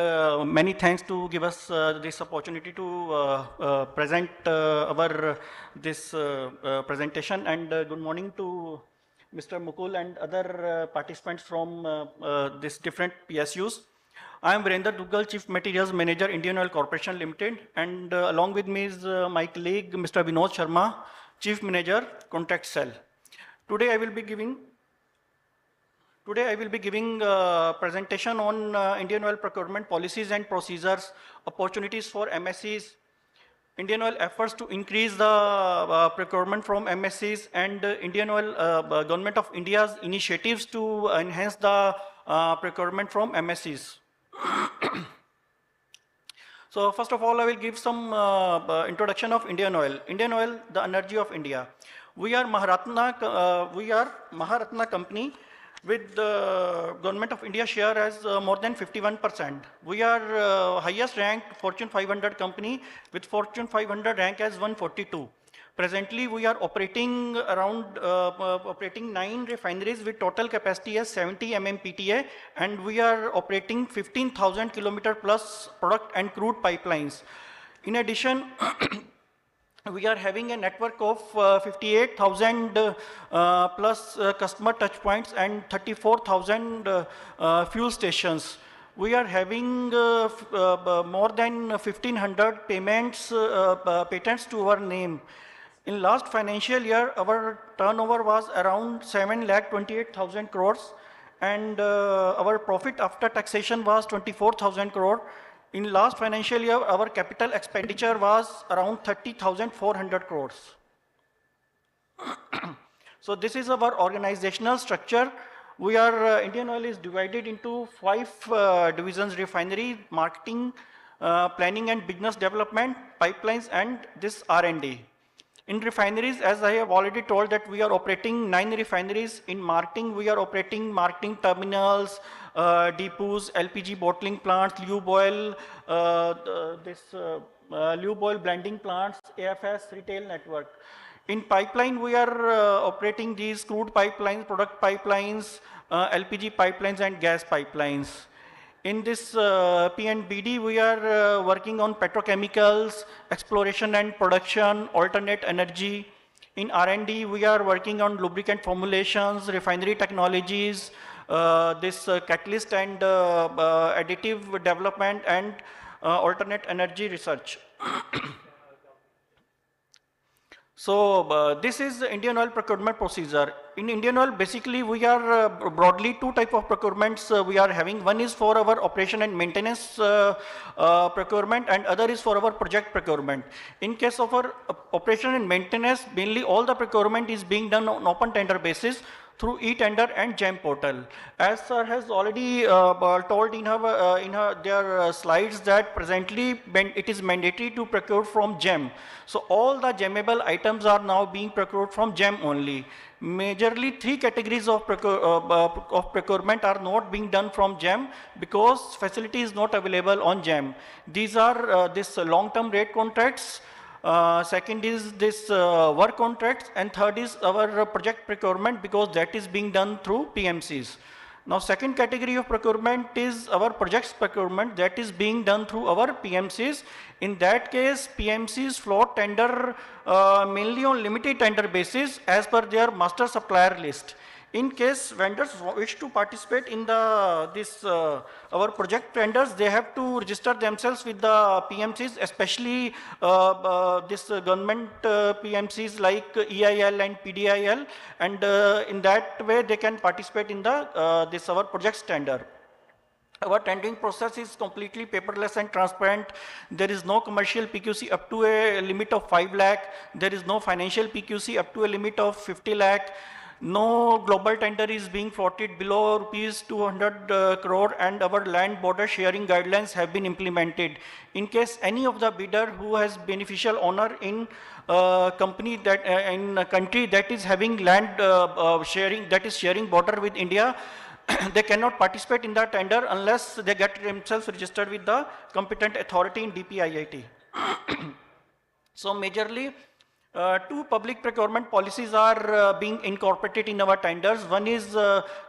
many thanks to give us this opportunity to present our this presentation. And good morning to Mr. Mukul and other participants from this different PSUs. I am Virender Duggal, Chief Materials Manager, Indian Oil Corporation Limited, and along with me is my colleague, Mr. Vinod Sharma, Chief Manager, Contract Cell. Today I will be giving presentation on Indian oil procurement policies and procedures, opportunities for MSCs, Indian Oil efforts to increase the procurement from MSCs, and Indian Oil Government of India's initiatives to enhance the procurement from MSCs. So first of all, I will give some introduction of Indian Oil. Indian Oil, the energy of India. We are Maharatna company with the Government of India share as more than 51%. We are highest ranked Fortune 500 company with Fortune 500 rank as 142. Presently, we are operating around operating 9 refineries with total capacity as 70 MMPTA, and we are operating 15,000 kilometer plus product and crude pipelines. In addition, we are having a network of 58,000 plus customer touch points and 34,000 fuel stations. We are having more than 1,500 patents to our name. In last financial year, our turnover was around 7,28,000 crores, and our profit after taxation was 24,000 crore. In last financial year, our capital expenditure was around 30,400 crores. So this is our organizational structure. We are, Indian Oil is divided into 5 divisions: refinery, marketing, planning and business development, pipelines, and this R&D. In refineries, as I have already told, that we are operating 9 refineries. In marketing, we are operating marketing terminals, depots, LPG bottling plants, lube oil, lube oil blending plants, AFS retail network. In pipeline, we are operating these crude pipelines, product pipelines, LPG pipelines, and gas pipelines. In this P&BD, we are working on petrochemicals, exploration and production, alternate energy. In R&D, we are working on lubricant formulations, refinery technologies, catalyst and additive development, and alternate energy research. So this is the Indian Oil procurement procedure. In Indian Oil, basically we are broadly 2 types of procurements we are having. One is for our operation and maintenance procurement, and other is for our project procurement. In case of our operation and maintenance, mainly all the procurement is being done on open tender basis through e-tender and GEM portal. As sir has already told in their slides, that presently it is mandatory to procure from GEM. So all the GEMable items are now being procured from GEM only. Majorly 3 categories of procurement are not being done from GEM because facility is not available on GEM. These are this long-term rate contracts. Second is this work contracts, and third is our project procurement, because that is being done through PMCs. Now second category of procurement is our projects procurement, that is being done through our PMCs. In that case, PMCs float tender mainly on limited tender basis as per their master supplier list. In case vendors wish to participate in our project tenders, they have to register themselves with the PMCs, especially this government PMCs like EIL and PDIL, and in that way they can participate in our projects tender. Our tendering process is completely paperless and transparent. There is no commercial PQC up to a limit of 5 lakh. There is no financial PQC up to a limit of 50 lakh. No global tender is being floated below rupees 200 crore, and our land border sharing guidelines have been implemented. In case any of the bidder who has beneficial owner in company that in a country that is having land sharing, that is sharing border with India, they cannot participate in the tender unless they get themselves registered with the competent authority in DPIIT. So majorly, two public procurement policies are being incorporated in our tenders. One is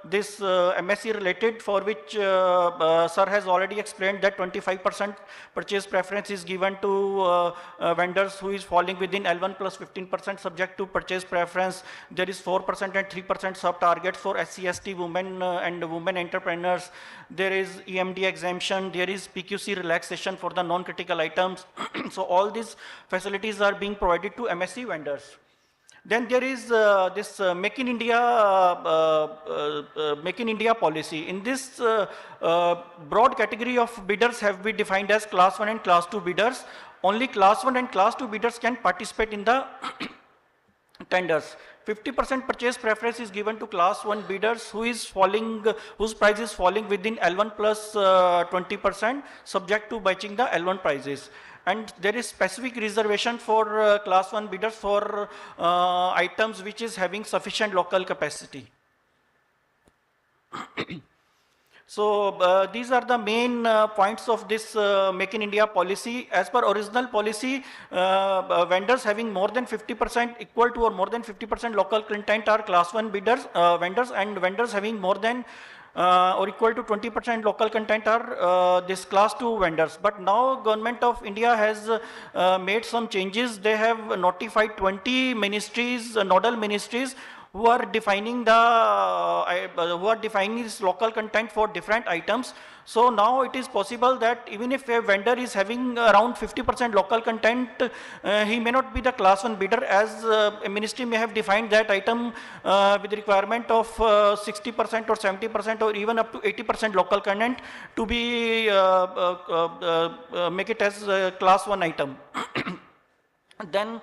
this MSc related, for which sir has already explained that 25% purchase preference is given to vendors who is falling within L1 plus 15% subject to purchase preference. There is 4% and 3% sub targets for SC/ST women and women entrepreneurs. There is EMD exemption. There is PQC relaxation for the non-critical items. So all these facilities are being provided to MSc vendors. Then there is this Make in India policy. In this broad category of bidders have been defined as class 1 and class 2 bidders. Only class 1 and class 2 bidders can participate in the tenders. 50% purchase preference is given to class 1 bidders whose price is falling within L1 plus 20% subject to matching the L1 prices. And there is specific reservation for class 1 bidders for items which is having sufficient local capacity. So these are the main points of this Make in India policy. As per original policy, vendors having more than 50% equal to or more than 50% local content are class 1 bidders, vendors, and vendors having more than or equal to 20% local content are this class 2 vendors. But now Government of India has made some changes. They have notified 20 ministries, nodal ministries, who are defining this local content for different items. So now it is possible that even if a vendor is having around 50% local content, he may not be the class 1 bidder, as a ministry may have defined that item with requirement of 60% or 70% or even up to 80% local content to be make it as a class 1 item. Then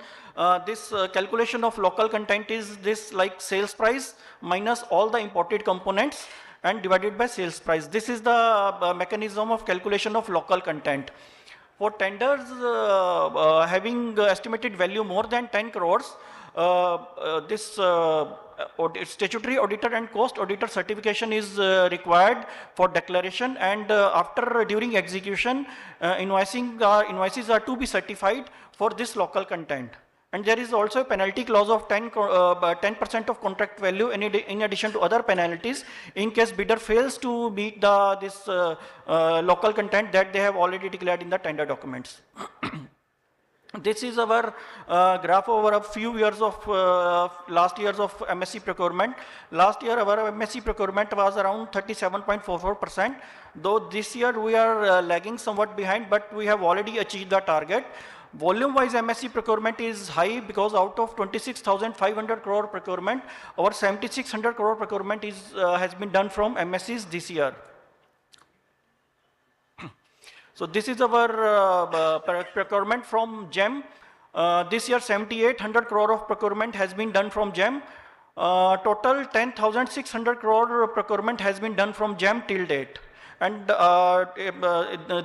this calculation of local content is this like sales price minus all the imported components and divided by sales price. This is the mechanism of calculation of local content. For tenders having estimated value more than 10 crores, this statutory auditor and cost auditor certification is required for declaration, and during execution, invoices are to be certified for this local content. And there is also a penalty clause of 10% of contract value in addition to other penalties in case bidder fails to meet this local content that they have already declared in the tender documents. This is our graph over a few years of last years of MSc procurement. Last year our MSc procurement was around 37.44%. Though this year we are lagging somewhat behind, but we have already achieved the target. Volume wise MSc procurement is high because out of 26,500 crore procurement, our 7,600 crore procurement has been done from MSCs this year. So this is our procurement from GEM. This year 7,800 crore of procurement has been done from GEM. Total 10,600 crore procurement has been done from GEM till date. And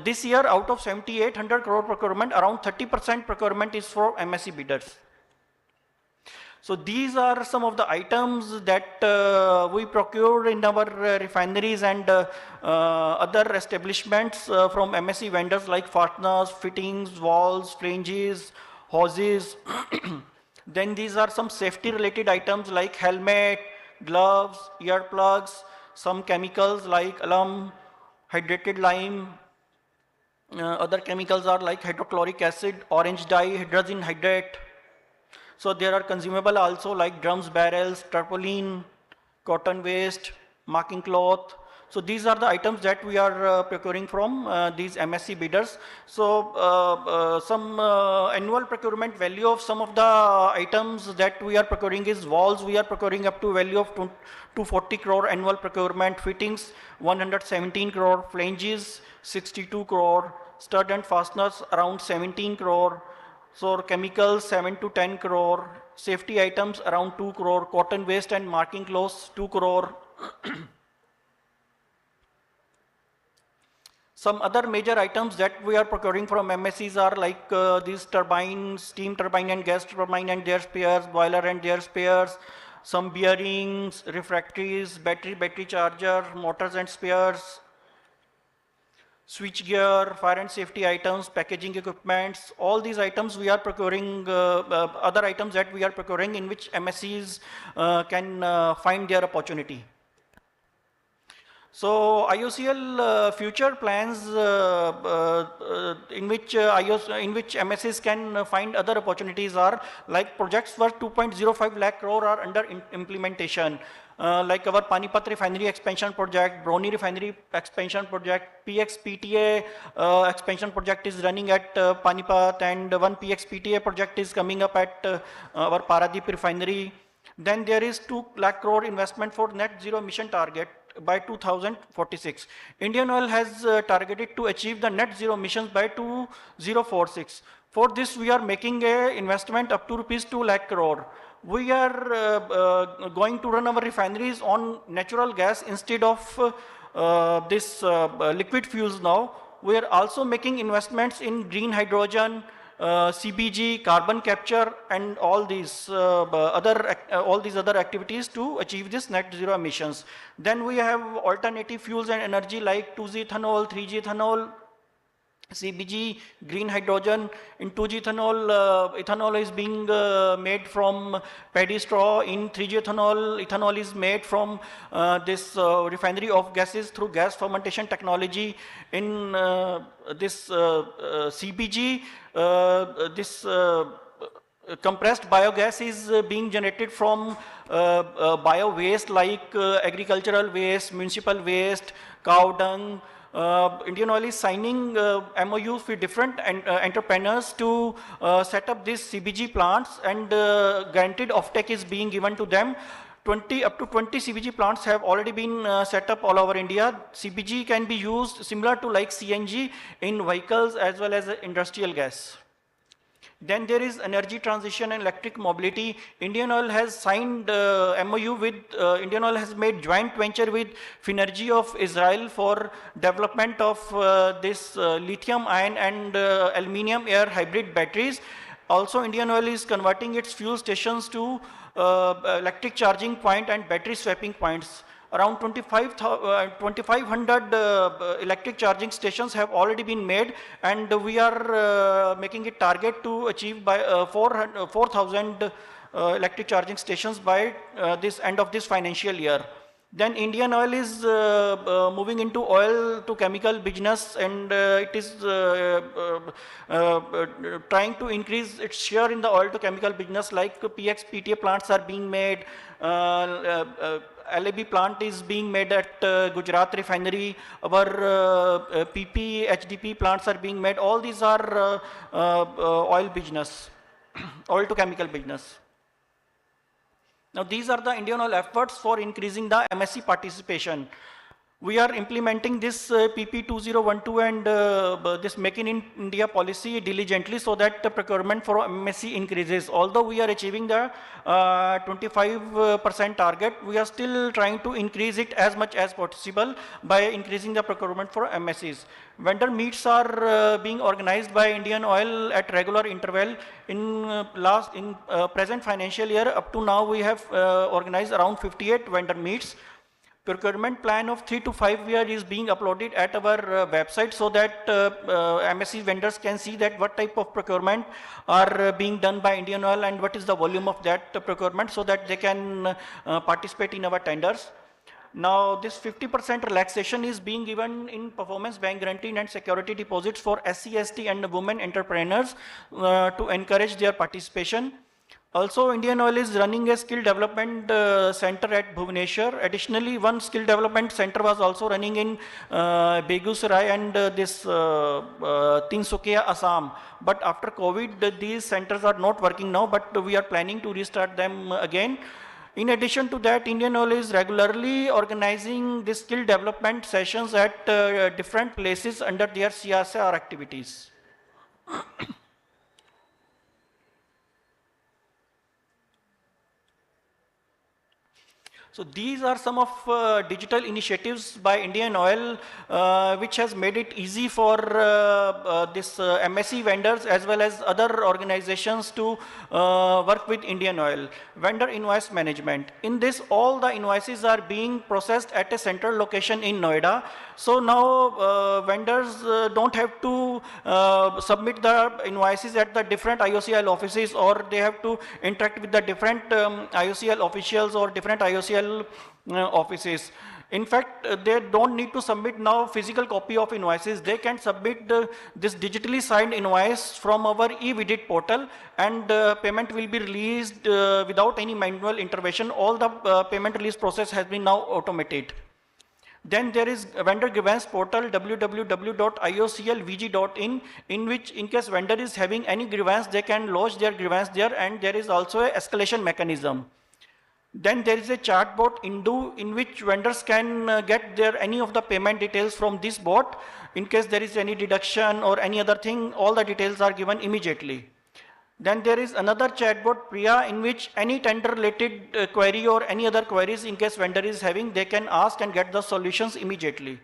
this year, out of 7,800 crore procurement, around 30% procurement is for MSc bidders. So these are some of the items that we procure in our refineries and other establishments from MSc vendors like fasteners, fittings, valves, flanges, hoses. Then these are some safety related items like helmet, gloves, earplugs, some chemicals like alum, hydrated lime. Other chemicals are like hydrochloric acid, orange dye, hydrogen hydrate. So there are consumable also like drums, barrels, tarpaulin, cotton waste, marking cloth. So these are the items that we are procuring from these MSc bidders. So some annual procurement value of some of the items that we are procuring is walls. We are procuring up to value of 240 crore annual procurement, fittings 117 crore, flanges 62 crore, stud and fasteners around 17 crore. So chemicals 7 to 10 crore, safety items around 2 crore, cotton waste and marking cloths 2 crore. Some other major items that we are procuring from MSCs are like these turbines, steam turbine and gas turbine and their spares, boiler and their spares, some bearings, refractories, battery charger, motors and spares, switch gear, fire and safety items, packaging equipments, all these items we are procuring, other items that we are procuring in which MSCs can find their opportunity. So IOCL future plans in which MSCs can find other opportunities are like projects worth 2.05 lakh crore are under implementation. Like our Panipat refinery expansion project, Broni refinery expansion project, PXPTA expansion project is running at Panipat, and one PXPTA project is coming up at our Paradip refinery. Then there is 2 lakh crore investment for net zero emission target by 2046. Indian Oil has targeted to achieve the net zero emissions by 2046. For this, we are making a investment up to rupees 2 lakh crore. We are going to run our refineries on natural gas instead of this liquid fuels now. We are also making investments in green hydrogen, CBG, carbon capture, and all these other activities to achieve this net zero emissions. Then we have alternative fuels and energy like 2G ethanol, 3G ethanol, CBG, green hydrogen. In 2G ethanol, ethanol is being made from paddy straw. In 3G ethanol, ethanol is made from this refinery of gases through gas fermentation technology. In this CBG, this compressed biogas is being generated from bio waste like agricultural waste, municipal waste, cow dung. Indian Oil is signing MOUs with different entrepreneurs to set up these CBG plants, and guaranteed offtake is being given to them. Up to 20 CBG plants have already been set up all over India. CBG can be used similar to like CNG in vehicles as well as industrial gas. Then there is energy transition and electric mobility. Indian Oil has signed MOU with, Indian Oil has made joint venture with Finergy of Israel for development of this lithium ion and aluminium air hybrid batteries. Also, Indian Oil is converting its fuel stations to electric charging point and battery swapping points. Around 2,500 electric charging stations have already been made, and we are making it target to achieve by 4,000 electric charging stations by this end of this financial year. Then Indian Oil is moving into oil to chemical business, and it is trying to increase its share in the oil to chemical business, like PXPTA plants are being made, LAB plant is being made at Gujarat refinery, our PP, HDP plants are being made. All these are oil business, oil to chemical business. Now these are the Indian Oil efforts for increasing the MSC participation. We are implementing this PP 2012 and this Make in India policy diligently so that the procurement for MSC increases. Although we are achieving the 25% target, we are still trying to increase it as much as possible by increasing the procurement for MSCs. Vendor meets are being organized by Indian Oil at regular interval. In present financial year, up to now, we have organized around 58 vendor meets. Procurement plan of 3 to 5 years is being uploaded at our website so that MSC vendors can see that what type of procurement are being done by Indian Oil and what is the volume of that procurement, so that they can participate in our tenders. Now this 50% relaxation is being given in performance bank guarantee and security deposits for SC, ST and women entrepreneurs to encourage their participation. Also, Indian Oil is running a skill development center at Bhubaneswar. Additionally, one skill development center was also running in Begusarai and this Tinsukia, Assam. But after COVID, these centers are not working now, but we are planning to restart them again. In addition to that, Indian Oil is regularly organizing this skill development sessions at different places under their CSR activities. So these are some of digital initiatives by Indian Oil which has made it easy for this MSE vendors as well as other organizations to work with Indian Oil. Vendor invoice management. In this, all the invoices are being processed at a central location in Noida. So now vendors don't have to submit the invoices at the different IOCL offices, or they have to interact with the different IOCL officials or different IOCL offices. In fact, they don't need to submit now physical copy of invoices. They can submit this digitally signed invoice from our e-Vidit portal, and payment will be released without any manual intervention. All the payment release process has been now automated. Then there is a vendor grievance portal, www.ioclvg.in, in which in case vendor is having any grievance, they can lodge their grievance there, and there is also a escalation mechanism. Then there is a chat bot in which vendors can get their any of the payment details from this bot. In case there is any deduction or any other thing, all the details are given immediately. Then there is another chatbot, Priya, in which any tender related query or any other queries in case vendor is having, they can ask and get the solutions immediately.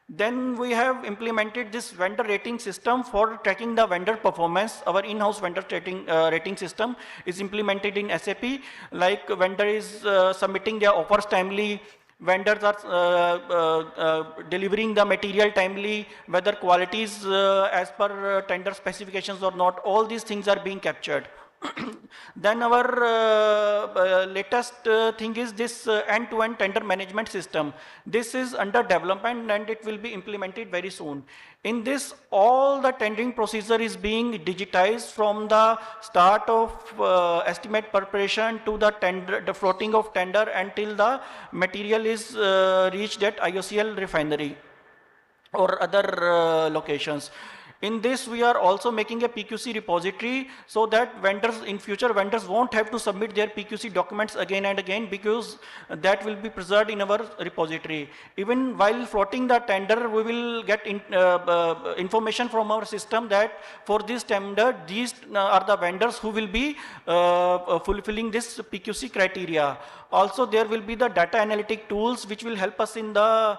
Then we have implemented this vendor rating system for tracking the vendor performance. Our in-house vendor rating system is implemented in SAP. Like vendor is submitting their offers timely, vendors are delivering the material timely, whether quality is as per tender specifications or not. All these things are being captured. Then our latest thing is this end-to-end tender management system. This is under development and it will be implemented very soon. In this, all the tendering procedure is being digitized from the start of estimate preparation to the tender, the floating of tender, until the material is reached at IOCL refinery or other locations. In this, we are also making a PQC repository so that vendors, in future, vendors won't have to submit their PQC documents again and again, because that will be preserved in our repository. Even while floating the tender, we will get information from our system that for this tender, these are the vendors who will be fulfilling this PQC criteria. Also, there will be the data analytic tools which will help us in the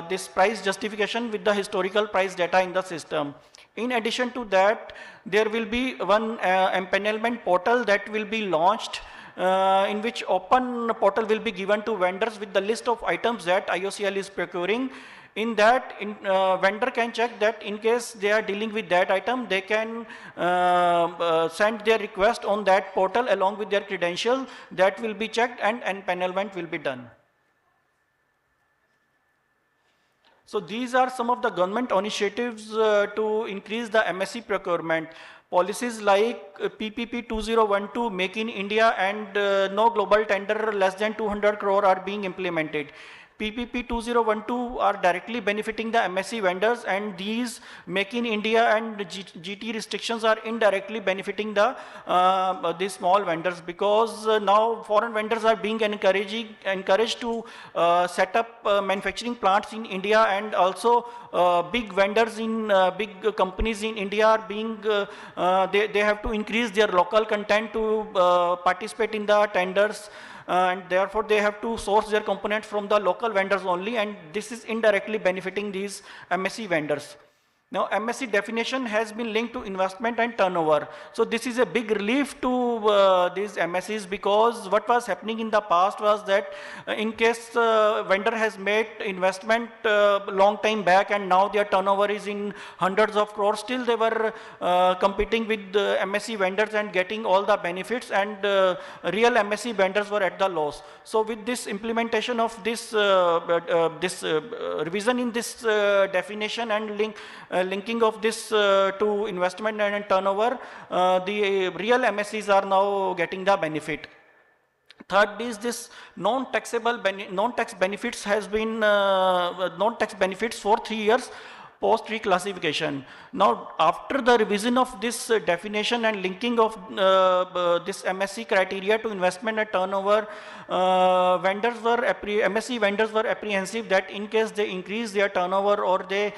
this price justification with the historical price data in the system. In addition to that, there will be one empanelment portal that will be launched, in which open portal will be given to vendors with the list of items that IOCL is procuring. In that, vendor can check that in case they are dealing with that item, they can send their request on that portal along with their credential. That will be checked and empanelment will be done. So these are some of the government initiatives to increase the MSE procurement. Policies like PPP 2012, Make in India, and no global tender less than 200 crore are being implemented. PPP 2012 are directly benefiting the MSE vendors, and these Make in India and GT restrictions are indirectly benefiting the these small vendors, because now foreign vendors are being encouraged to set up manufacturing plants in India, and also big vendors in big companies in India are being they have to increase their local content to participate in the tenders. And therefore they have to source their components from the local vendors only, and this is indirectly benefiting these MSE vendors. Now, MSE definition has been linked to investment and turnover. So this is a big relief to these MSEs, because what was happening in the past was that in case vendor has made investment long time back and now their turnover is in hundreds of crores, still they were competing with MSE vendors and getting all the benefits, and real MSE vendors were at the loss. So with this implementation of this revision in this definition and linking of this to investment and turnover, the real MSEs are now getting the benefit. Third is this non-tax benefits has been non-tax benefits for 3 years post reclassification. Now, after the revision of this definition and linking of this MSC criteria to investment and turnover, MSC vendors were apprehensive that in case they increase their turnover or they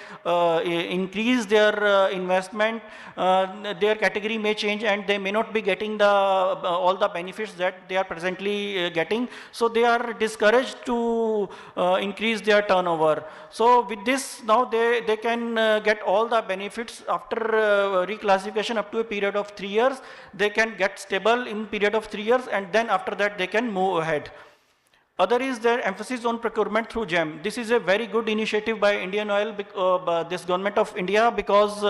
increase their investment, their category may change and they may not be getting the all the benefits that they are presently getting. So they are discouraged to increase their turnover. So with this, now they can get all the benefits after reclassification up to a period of 3 years. They can get stable in period of 3 years, and then after that they can move ahead. Other is their emphasis on procurement through GEM. This is a very good initiative by Indian Oil, this government of India, because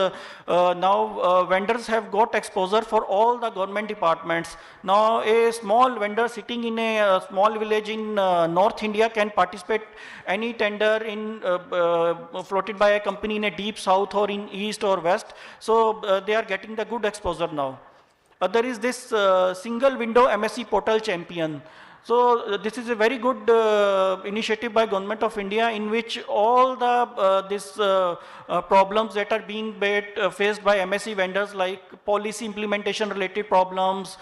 now vendors have got exposure for all the government departments. Now a small vendor sitting in a small village in North India can participate any tender in floated by a company in a deep south or in east or west. So they are getting the good exposure now. Other is this single window MSC portal champion. So this is a very good initiative by Government of India, in which all the problems that are being faced by MSC vendors, like policy implementation related problems,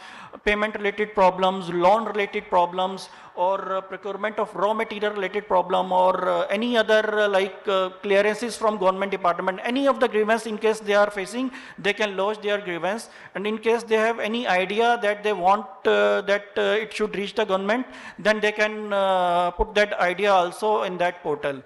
payment related problems, loan related problems, or procurement of raw material related problem, or any other clearances from government department, any of the grievance in case they are facing, they can lodge their grievance. And in case they have any idea that they want that it should reach the government, then they can put that idea also in that portal.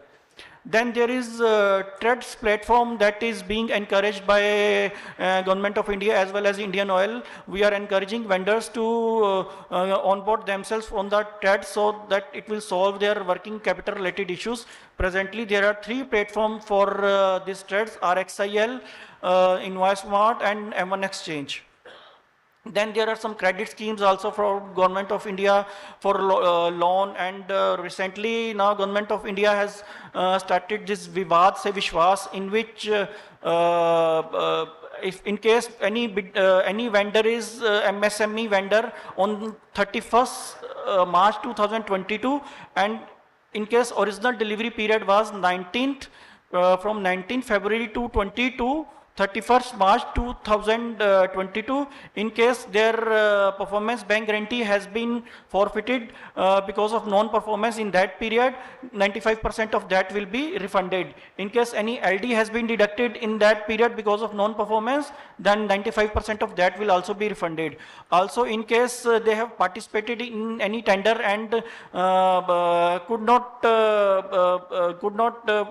Then there is TREADS platform that is being encouraged by Government of India as well as Indian Oil. We are encouraging vendors to onboard themselves on the TREADS so that it will solve their working capital related issues. Presently, there are 3 platforms for this TREADS: RXIL, InvoiceSmart, and M1 Exchange. Then there are some credit schemes also for Government of India for loan, and recently now Government of India has started this Vivad Se Vishwas, in which if in case any vendor is MSME vendor on 31st March 2022, and in case original delivery period was 19th from 19th February to 31st March 2022, in case their performance bank guarantee has been forfeited because of non-performance in that period, 95% of that will be refunded. In case any LD has been deducted in that period because of non-performance, then 95% of that will also be refunded. Also, in case they have participated in any tender and could not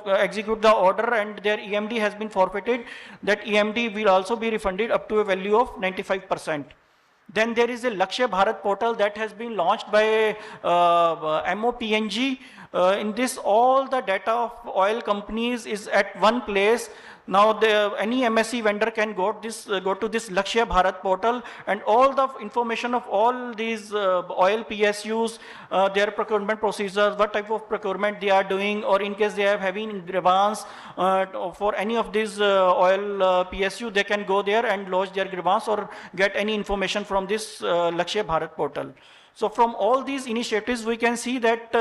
execute the order and their EMD has been forfeited, that EMD will also be refunded up to a value of 95%. Then there is a Lakshya Bharat portal that has been launched by MOPNG. In this, all the data of oil companies is at one place. Now any MSC vendor can go to this Lakshya Bharat portal, and all the information of all these oil PSUs, their procurement procedures, what type of procurement they are doing, or in case they are having grievance for any of these oil PSU, they can go there and lodge their grievance or get any information from this Lakshya Bharat portal. So from all these initiatives, we can see that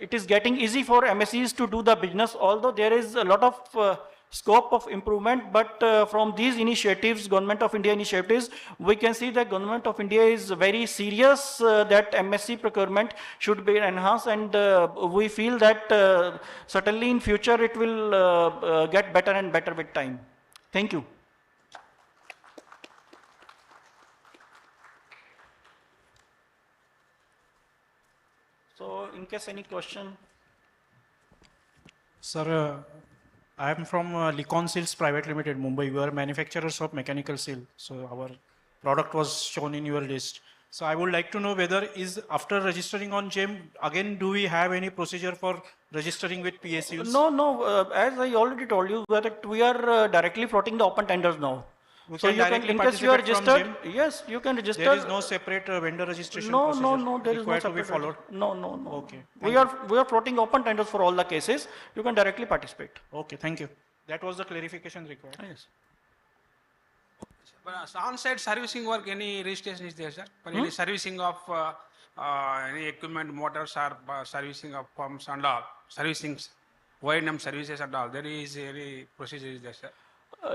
it is getting easy for MSCs to do the business, although there is a lot of scope of improvement. But from these initiatives, Government of India initiatives, we can see that Government of India is very serious that MSC procurement should be enhanced, and we feel that certainly in future it will get better and better with time. Thank you. So, in case any question. Sir, I am from Licon Seals Private Limited, Mumbai. We are manufacturers of mechanical seal. So our product was shown in your list. So I would like to know whether after registering on GEM, again, do we have any procedure for registering with PSUs? No. As I already told you, that we are directly floating the open tenders now. So you can, in case you are registered, yes, you can register. There is no separate vendor registration procedure. No, there is no required to separate be followed. No. Okay. We are floating open tenders for all the cases. You can directly participate. Okay, thank you. That was the clarification required. Yes. But on-site servicing work, any registration is there, sir? For any servicing of any equipment, motors, or servicing of pumps and all, servicing O&M services and all. There is any procedure is there, sir?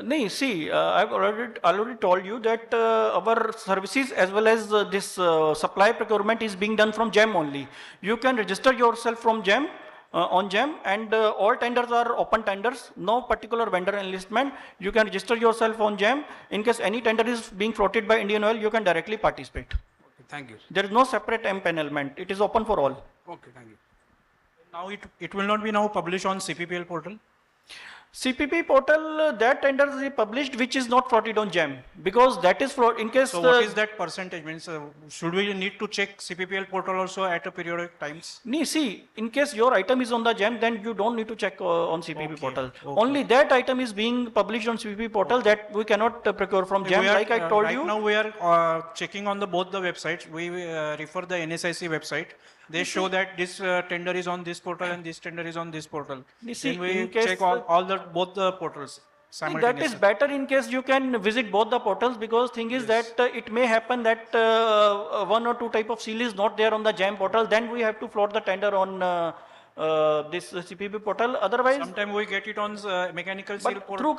No, see, I've already told you that our services as well as this supply procurement is being done from GEM only. You can register yourself from GEM on GEM, and all tenders are open tenders, no particular vendor enlistment. You can register yourself on GEM. In case any tender is being floated by Indian Oil, you can directly participate. Okay, thank you. There is no separate empanelment. It is open for all. Okay, thank you. Now it will not be now published on CPPL portal? CPP portal, that tender is published which is not floated on GEM, because that is in case. So what is that percentage? Means should we need to check CPPL portal also at a periodic times? No, see, in case your item is on the GEM, then you don't need to check on CPP portal. Okay. Only that item is being published on CPP portal that we cannot procure from GEM, like I told right you. Now we are checking on both the websites. We refer the NSIC website. They show that this tender is on this portal and this tender is on this portal. See, then we in case check both the portals simultaneously. That is better in case you can visit both the portals, because thing is that it may happen that one or two type of seal is not there on the GEM portal. Then we have to float the tender on this CPP portal. Otherwise, sometimes we get it on mechanical seal portal.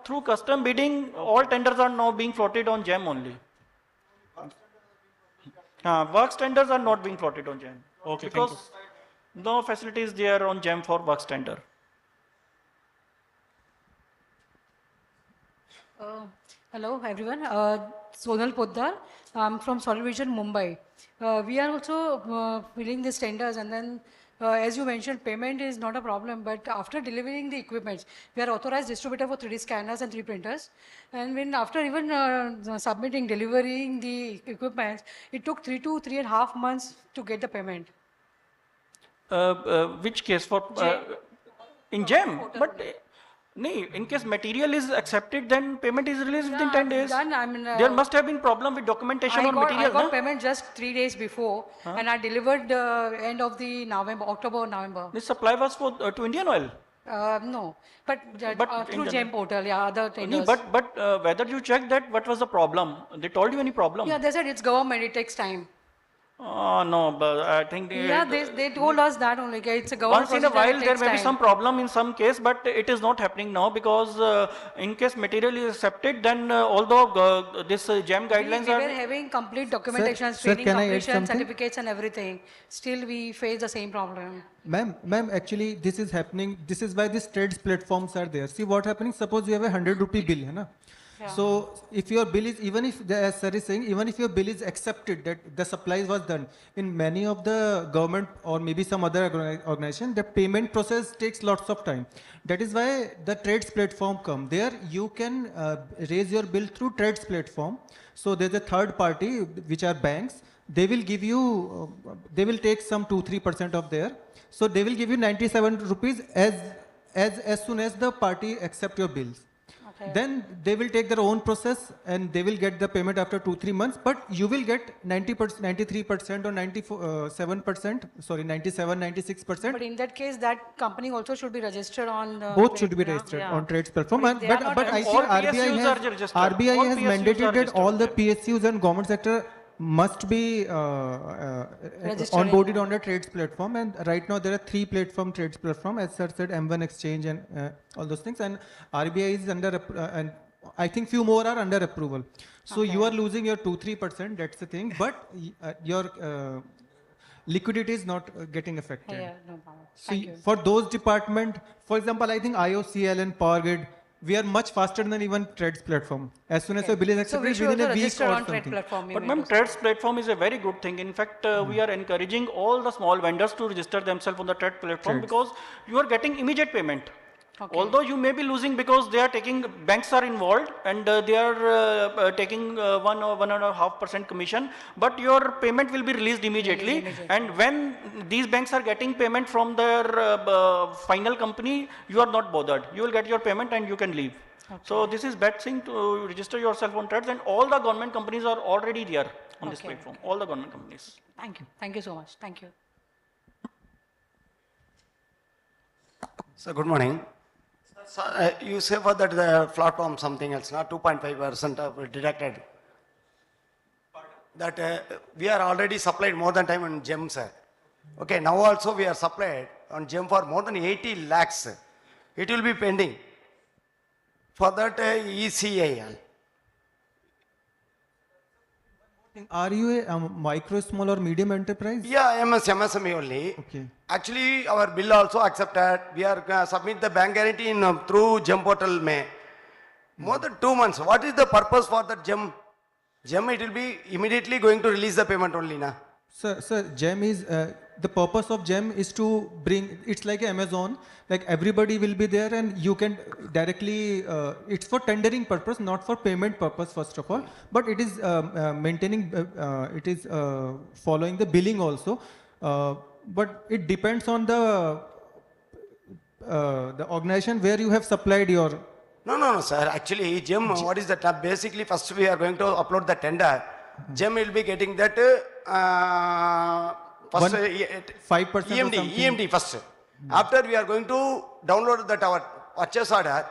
Through custom bidding, all tenders are now being floated on GEM only. Works tenders are not being floated on GEM. Okay, because no facility is there on GEM for works tender. Hello everyone, Sonal Poddar. I'm from Solid Vision, Mumbai. We are also filling these tenders, and then as you mentioned, payment is not a problem, but after delivering the equipment, we are authorized distributor for 3D scanners and 3D printers. And when after even delivering the equipment, it took 3 to 3.5 months to get the payment. Which case for in GEM? But no, in case material is accepted, then payment is released within 10 days. Done. I mean, there must have been problem with documentation on material. I got payment just 3 days before, and I delivered end of the October or November. This supply was for to Indian Oil. No, but through GEM portal, other tenders. But whether you checked that, what was the problem? They told you any problem? Yeah, they said it's government, it takes time. No, but I think they told us that only. It's a government. Once in a while there may be some problem in some case, but it is not happening now, because in case material is accepted, then although this GEM guidelines we were having complete documentation, training, completion, certificates and everything. Still we face the same problem. Ma'am, actually this is happening. This is why these trades platforms are there. See what happening. Suppose you have a 100 rupee bill, है ना? Yeah. So if your bill is, even if the sir is saying, even if your bill is accepted that the supply was done, in many of the government or maybe some other organization, the payment process takes lots of time. That is why the trades platform come. There you can raise your bill through trades platform. So there's a third party, which are banks. They will give you, they will take some 2-3% of there. So they will give you 97 rupees as soon as the party accept your bills. Okay. Then they will take their own process and they will get the payment after 2-3 months, but you will get 90%, 93% or 97%, sorry, 96%. But in that case, that company also should be registered on both should be registered on trades platform. But I think RBI has mandated that all the PSUs and government sector must be onboarded on the trades platform, and right now there are 3 trades platform, as sir said, M1 exchange and all those things, and RBI is under and I think few more are under approval. So you are losing your 2-3%, that's the thing, but your liquidity is not getting affected. Yeah, no problem. See, for those department, for example, I think IOCL and Power Grid, we are much faster than even trades platform. As soon as your bill is accepted, within a week or something. But ma'am, trades platform is a very good thing. In fact, we are encouraging all the small vendors to register themselves on the trade platform, because you are getting immediate payment. Okay. Although you may be losing because they are taking, banks are involved and they are taking 1 or 1.5% commission, but your payment will be released immediately. And when these banks are getting payment from their final company, you are not bothered. You will get your payment and you can leave. Okay. So this is best thing to register yourself on trades, and all the government companies are already there on this platform. All the government companies. Thank you. Thank you so much. Thank you. So good morning. So, you say for that the platform something else, not 2.5% deducted. That we are already supplied more than time in GEM, sir. Okay, now also we are supplied on GEM for more than 80 lakhs. It will be pending. For that ECIL. Are you a micro, small or medium enterprise? Yeah, I am a MSME only. Okay. Actually, our bill also accepted. We are submit the bank guarantee in through GEM portal May. More than 2 months. What is the purpose for that GEM? GEM, it will be immediately going to release the payment only, na? Sir, GEM is, the purpose of GEM is to bring, it's like Amazon, like everybody will be there and you can directly, it's for tendering purpose, not for payment purpose first of all, but it is maintaining, it is following the billing also, but it depends on the organization where you have supplied your. No, sir. Actually, GEM, what is that? Basically, first we are going to upload the tender. GEM will be getting that first 5% EMD first. After we are going to download that our purchase order,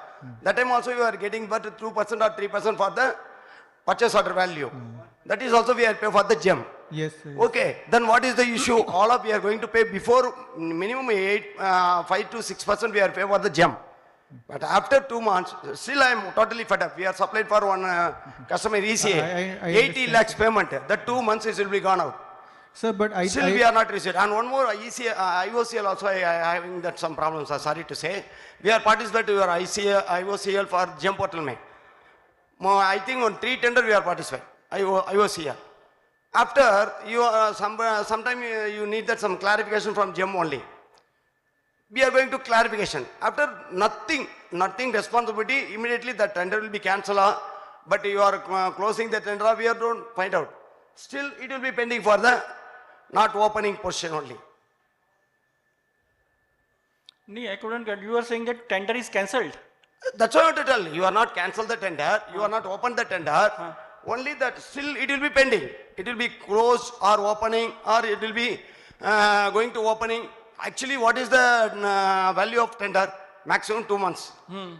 that time also you are getting but 2% or 3% for the purchase order value. That is also we are pay for the GEM. Yes. Okay, then what is the issue? All of we are going to pay before minimum 5 to 6% we are pay for the GEM. But after 2 months, still I am totally fed up. We are supplied for one customer ECA, 80 lakhs payment. That 2 months it will be gone out. Sir, but still we are not received. And one more ECA, IOCL also I having that some problems. Sorry to say, we are participating your IOCL for GEM portal May. I think on 3 tender we are participating. IOCL. After you sometime you need that some clarification from GEM only. We are going to clarification. After nothing responsibility, immediately the tender will be cancelled. But you are closing the tender, we are don't find out. Still, it will be pending for the not opening portion only. No, I couldn't get. You are saying that tender is cancelled. That's what I want to tell. You are not cancelled the tender. You are not opened the tender. Only that still it will be pending. It will be closed or opening or it will be going to opening. Actually, what is the value of tender? Maximum 2 months.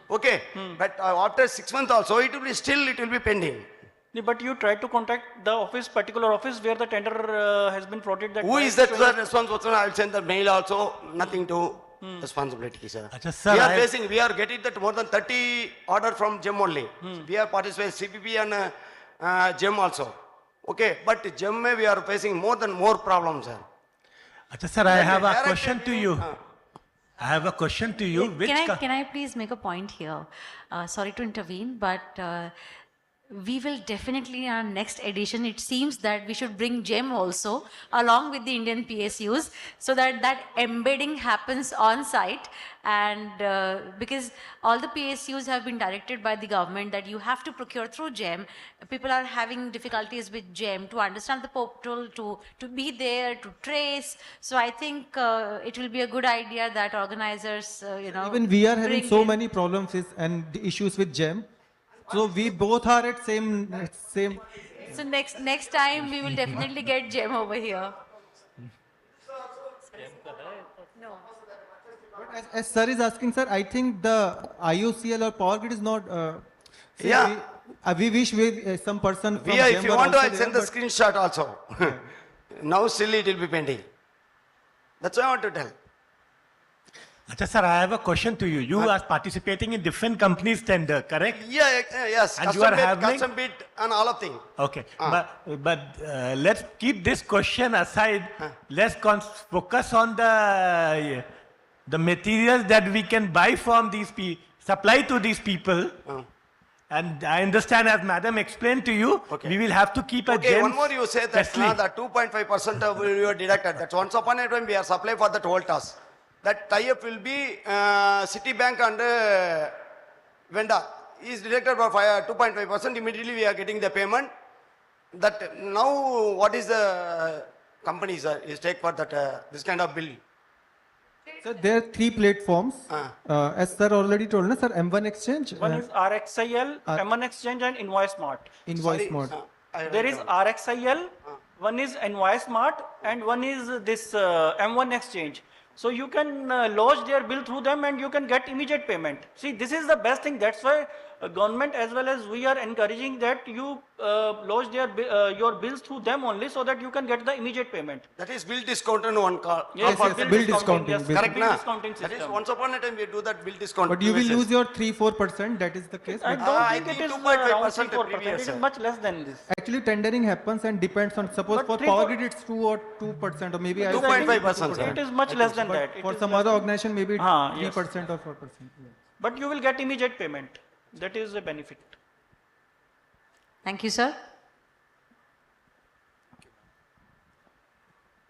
Okay. But after 6 months also, it will be pending. No, but you try to contact the office, particular office where the tender has been floated. That who is that responsible? I will send the mail also. Nothing to responsibility, sir. We are getting that more than 30 order from GEM only. We are participating CPP and GEM also. Okay. But GEM we are facing more problems, sir. Achha, sir, I have a question to you. I have a question to you. Can I please make a point here? Sorry to intervene, but we will definitely in our next edition, it seems that we should bring GEM also along with the Indian PSUs so that embedding happens on site, and because all the PSUs have been directed by the government that you have to procure through GEM. People are having difficulties with GEM to understand the portal, to be there, to trace. So I think it will be a good idea that organizers, even we are having so many problems and issues with GEM. So we both are at same. So next time we will definitely get GEM over here. No. But as sir is asking, sir, I think the IOCL or Power Grid is not. We wish some person from GEM. If you want to, I'll send the screenshot also. Now still it will be pending. That's what I want to tell. Achha, sir, I have a question to you. You are participating in different companies' tender, correct? Yes. And you are having custom bid and all of things. Okay, but let's keep this question aside. Let's focus on the materials that we can buy from these supply to these people. And I understand, as Madam explained to you, we will have to keep a GEM. One more you say that the 2.5% will be deducted. That's once upon a time we are supplying for that whole task. That tie-up will be Citibank and vendor. Is deducted for 2.5%. Immediately we are getting the payment. That now what is the companies is take for that this kind of bill? So there are 3 platforms. As sir already told us, sir, M1 Exchange. One is RXIL, M1 Exchange, and InvoiceSmart. InvoiceSmart. There is RXIL, one is InvoiceSmart, and one is this M1 Exchange. So you can lodge their bill through them and you can get immediate payment. See, this is the best thing. That's why government as well as we are encouraging that you lodge your bills through them only so that you can get the immediate payment. That is bill discount and one call. Yes, yes, bill bill discounting, discounting, yes, basically. Correct, bill na? discounting That is system. once upon a time we do that bill discount. But you will PSUs. lose your 3-4%. That is the case. I But don't I think it think is 2.5% around the 3-4%. previous It is year. much less than this. actually, tendering happens and depends on. Suppose But for 3 Power for- Grid, it's 2 or 2%, or maybe I 2.5%, say sir. It is much less than but that. It for is some less other than- organization, maybe Yes. 3% or 4%. Yeah. But you will get immediate payment. That is a benefit. Thank you, sir.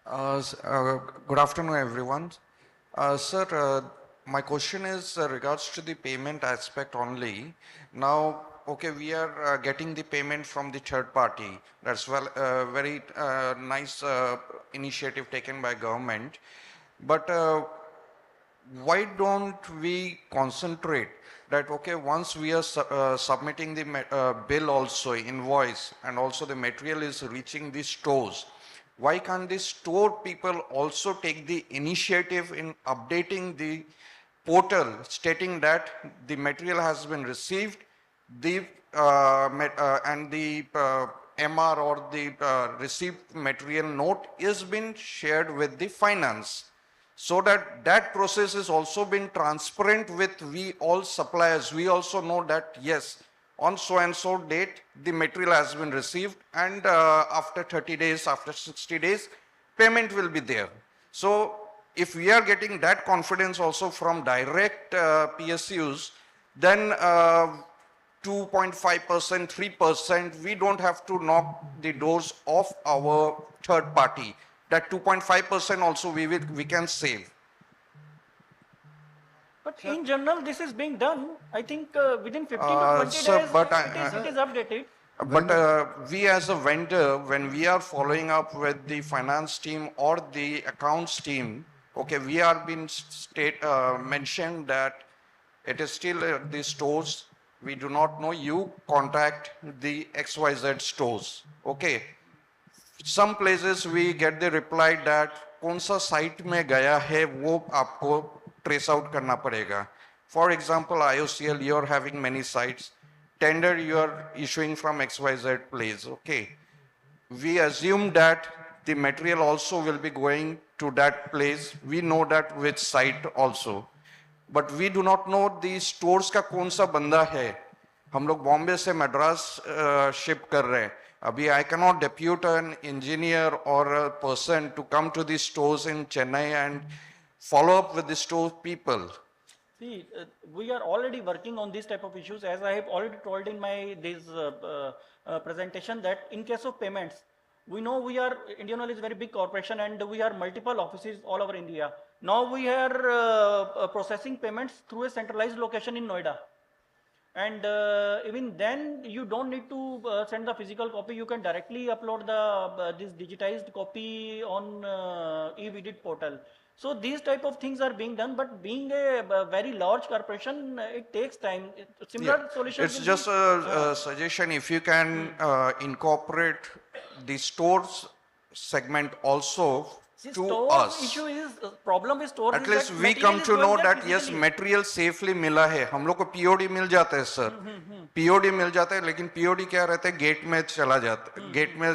Good afternoon, everyone. Sir, my question is regards to the payment aspect only. Now, okay, we are getting the payment from the third party. That's very nice initiative taken by government. But why don't we concentrate that, okay, once we are submitting the bill also, invoice, and also the material is reaching the stores, why can't the store people also take the initiative in updating the portal stating that the material has been received, and the MR or the received material note is been shared with the finance, so that that process is also been transparent with we all suppliers. We also know that yes, on so and so date the material has been received, and after 30 days, after 60 days, payment will be there. So if we are getting that confidence also from direct PSUs, then 2.5%, 3%, we don't have to knock the doors of our third party. That 2.5% also we can save. But in general, this is being done. I think within 15 to 20 sir, days, but it is updated. But we as a vendor, when we are following up with the finance team or the accounts team, okay, we are being mentioned that it is still the stores. We do not know. You contact the XYZ stores. Okay. Some places we get the reply that कौन सा site में गया है वो आपको trace out करना पड़ेगा. For example, IOCL, you are having many sites. Tender you are issuing from XYZ place. Okay. We assume that the material also will be going to that place. We know that which site also. But we do not know the stores का कौन सा बंदा है. हम लोग बॉम्बे से Madras ship कर रहे हैं. Abhi, I cannot depute an engineer or a person to come to the stores in Chennai and follow up with the store people. See, we are already working on these type of issues, as I have already told in my presentation, that in case of payments, we know Indian Oil is a very big corporation and we have multiple offices all over India. Now we are processing payments through a centralized location in Noida. And even then, you don't need to send the physical copy. You can directly upload this digitized copy on e-Vidit portal. So these type of things are being done, but being a very large corporation, it takes time. Similar solutions. It's just a suggestion. If you can incorporate the stores segment also to us. Issue is problem is stores. At least we come to know that yes, material safely मिला है. हम लोग को POD मिल जाता है sir. POD मिल जाता है, लेकिन POD क्या रहता है, गेट में चला जाता है, गेट में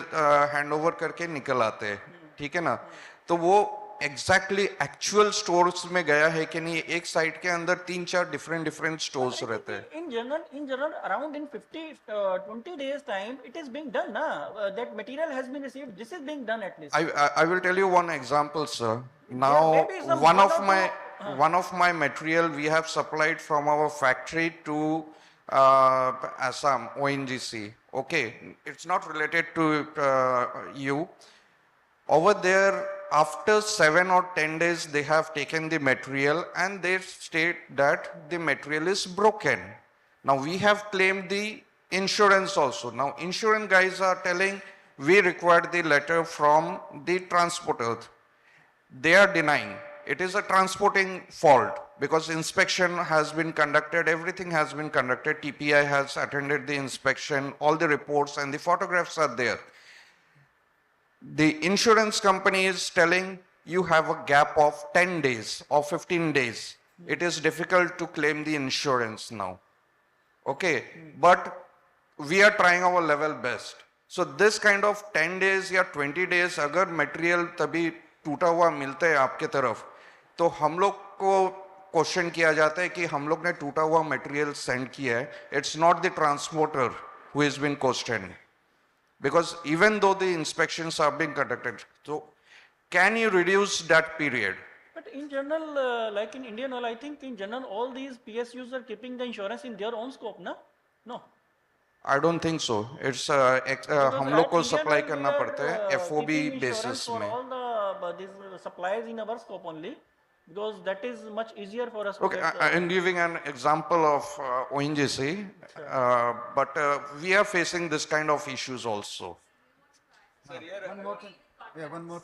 हैंड ओवर करके निकल आते हैं, ठीक है ना? तो वो exactly actual stores में गया है कि नहीं, एक साइट के अंदर 3-4 different stores रहते हैं. In general, around in 20 days time, it is being done. That material has been received. This is being done at least. I will tell you one example, sir. Now, one of my material we have supplied from our factory to Assam, ONGC. Okay, it's not related to you. Over there, after 7 or 10 days, they have taken the material and they state that the material is broken. Now, we have claimed the insurance also. Now, insurance guys are telling we require the letter from the transporter. They are denying. It is a transporting fault because inspection has been conducted, everything has been conducted, TPI has attended the inspection, all the reports and the photographs are there. The insurance company is telling you have a gap of 10 days or 15 days. It is difficult to claim the insurance now. Okay, but we are trying our level best. So this kind of 10 days या 20 days अगर material तभी टूटा हुआ मिलता है आपके तरफ, तो हम लोग को क्वेश्चन किया जाता है कि हम लोग ने टूटा हुआ मटेरियल सेंड किया है. It's not the transporter who has been questioned, because even though the inspections are being conducted, so can you reduce that period? But in general, like in Indian Oil, I think in general all these PSUs are keeping the insurance in their own scope, na? No. I don't think so. It's हम लोग को supply करना पड़ता है FOB basis for में. all the these supplies in our scope only, because that is much easier for us. Okay, to get, I am giving an example of ONGC, but we are facing this kind of issues also. One more thing. Yeah, one more.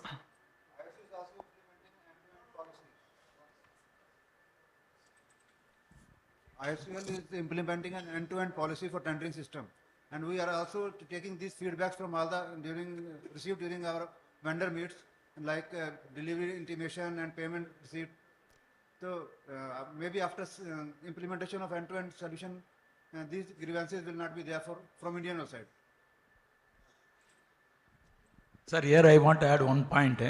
ISUL is implementing an end-to-end policy for tendering system, and we are also taking these feedbacks from all the received during our vendor meets, like delivery intimation and payment receipt. So maybe after implementation of end-to-end solution, these grievances will not be there from Indian Oil side. Sir, here I want to add one point.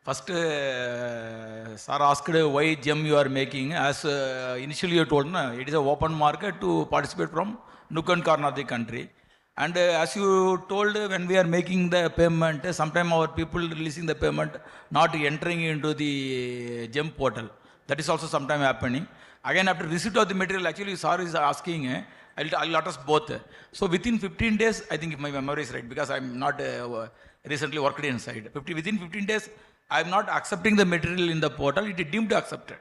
First, sir asked why gem you are making. As initially you told, it is an open market to participate from nook and corner of the country. And as you told, when we are making the payment, sometimes our people releasing the payment, not entering into the gem portal. That is also sometimes happening. Again, after receipt of the material, actually, sir is asking, I'll let us both. So within 15 days, I think if my memory is right, because I'm not recently worked inside. Within 15 days, I'm not accepting the material in the portal. It is deemed accepted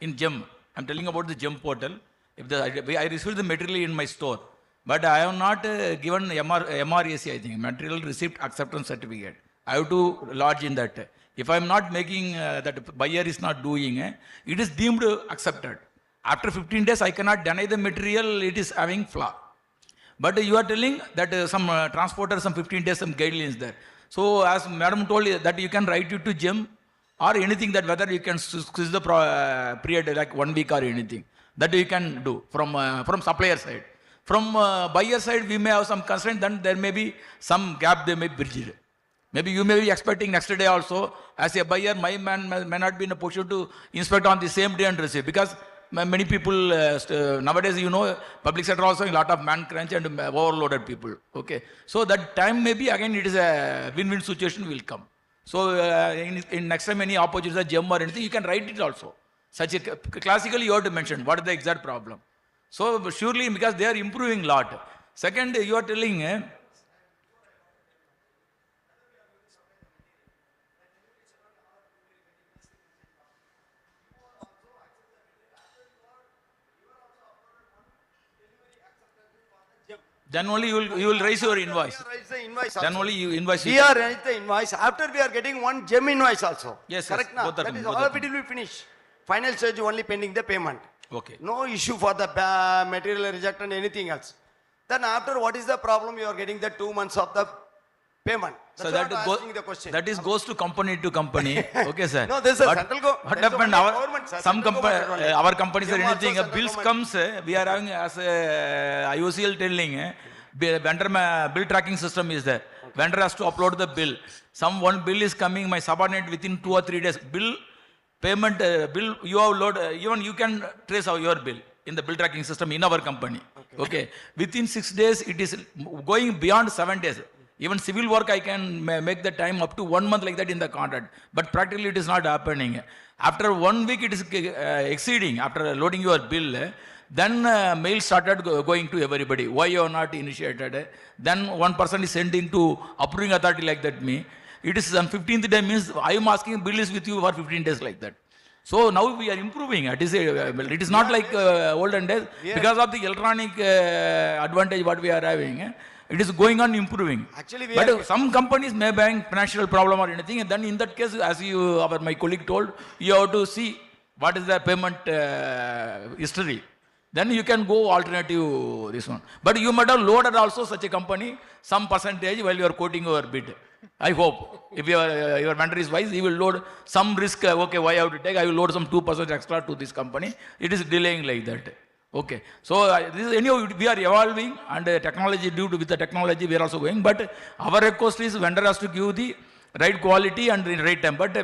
in GEM. I'm telling about the GEM portal. If I received the material in my store, but I have not given MRAC, I think, material receipt acceptance certificate. I have to lodge in that. If I'm not making that buyer is not doing, it is deemed accepted. After 15 days, I cannot deny the material. It is having flaw. But you are telling that some transporter, some 15 days, some guidelines there. So as madam told you, that you can write it to GEM or anything, that whether you can squeeze the period like 1 week or anything. That you can do from supplier side. From buyer side, we may have some constraint, then there may be some gap they may bridge. Maybe you may be expecting next day also. As a buyer, my man may not be in a position to inspect on the same day and receive, because many people nowadays, you know, public sector also a lot of man crunch and overloaded people. Okay, so that time maybe again it is a win-win situation will come. So in next time any opportunity, gem or anything, you can write it also. Such a classically you have to mention what is the exact problem. So surely because they are improving lot. Second, you are telling. Then only you will raise your invoice. Raise the invoice then also. only you invoice. We are raise the invoice. After we are getting one gem invoice also. Yes, correct. Yes, Now that is all of it will be finished. Final stage only pending the payment. Okay. No issue for the material reject and anything else. Then after, what is the problem? You are getting the 2 months of the payment. So That's why I'm asking the question. that is goes to company. Okay, sir. No, this is a central What happened? Some our companies are Gem also anything. central Bills government. comes. We are having as a IOCL telling. Vendor bill tracking system is there. Vendor has to upload the bill. One bill is coming. My subordinate within 2 or 3 days. Bill payment bill you have load. Even you can trace your bill in the bill tracking system in our company. Okay. Within 6 days, it is going beyond 7 days. Even civil work, I can make the time up to 1 month like that in the contract. But practically, it is not happening. After 1 week, it is exceeding. After loading your bill, then mail started going to everybody. Why you are not initiated? Then one person is sending to approving authority like that. It is on 15th day means I am asking bill is with you for 15 days like that. So now we are improving. It is not like olden days. Because of the electronic advantage what we are having. It is going on improving. Actually, some companies may be having financial problem or anything, and then in that case, as my colleague told, you have to see what is the payment history. Then you can go alternative this one. But you might have loaded also such a company some percentage while you are quoting your bid. I hope if your vendor is wise, he will load some risk. Okay, why I have to take? I will load some 2% extra to this company. It is delaying like that. Okay, so this is anyhow we are evolving, and technology, due to with the technology we are also going, but our request is vendor has to give the right quality and the right time. But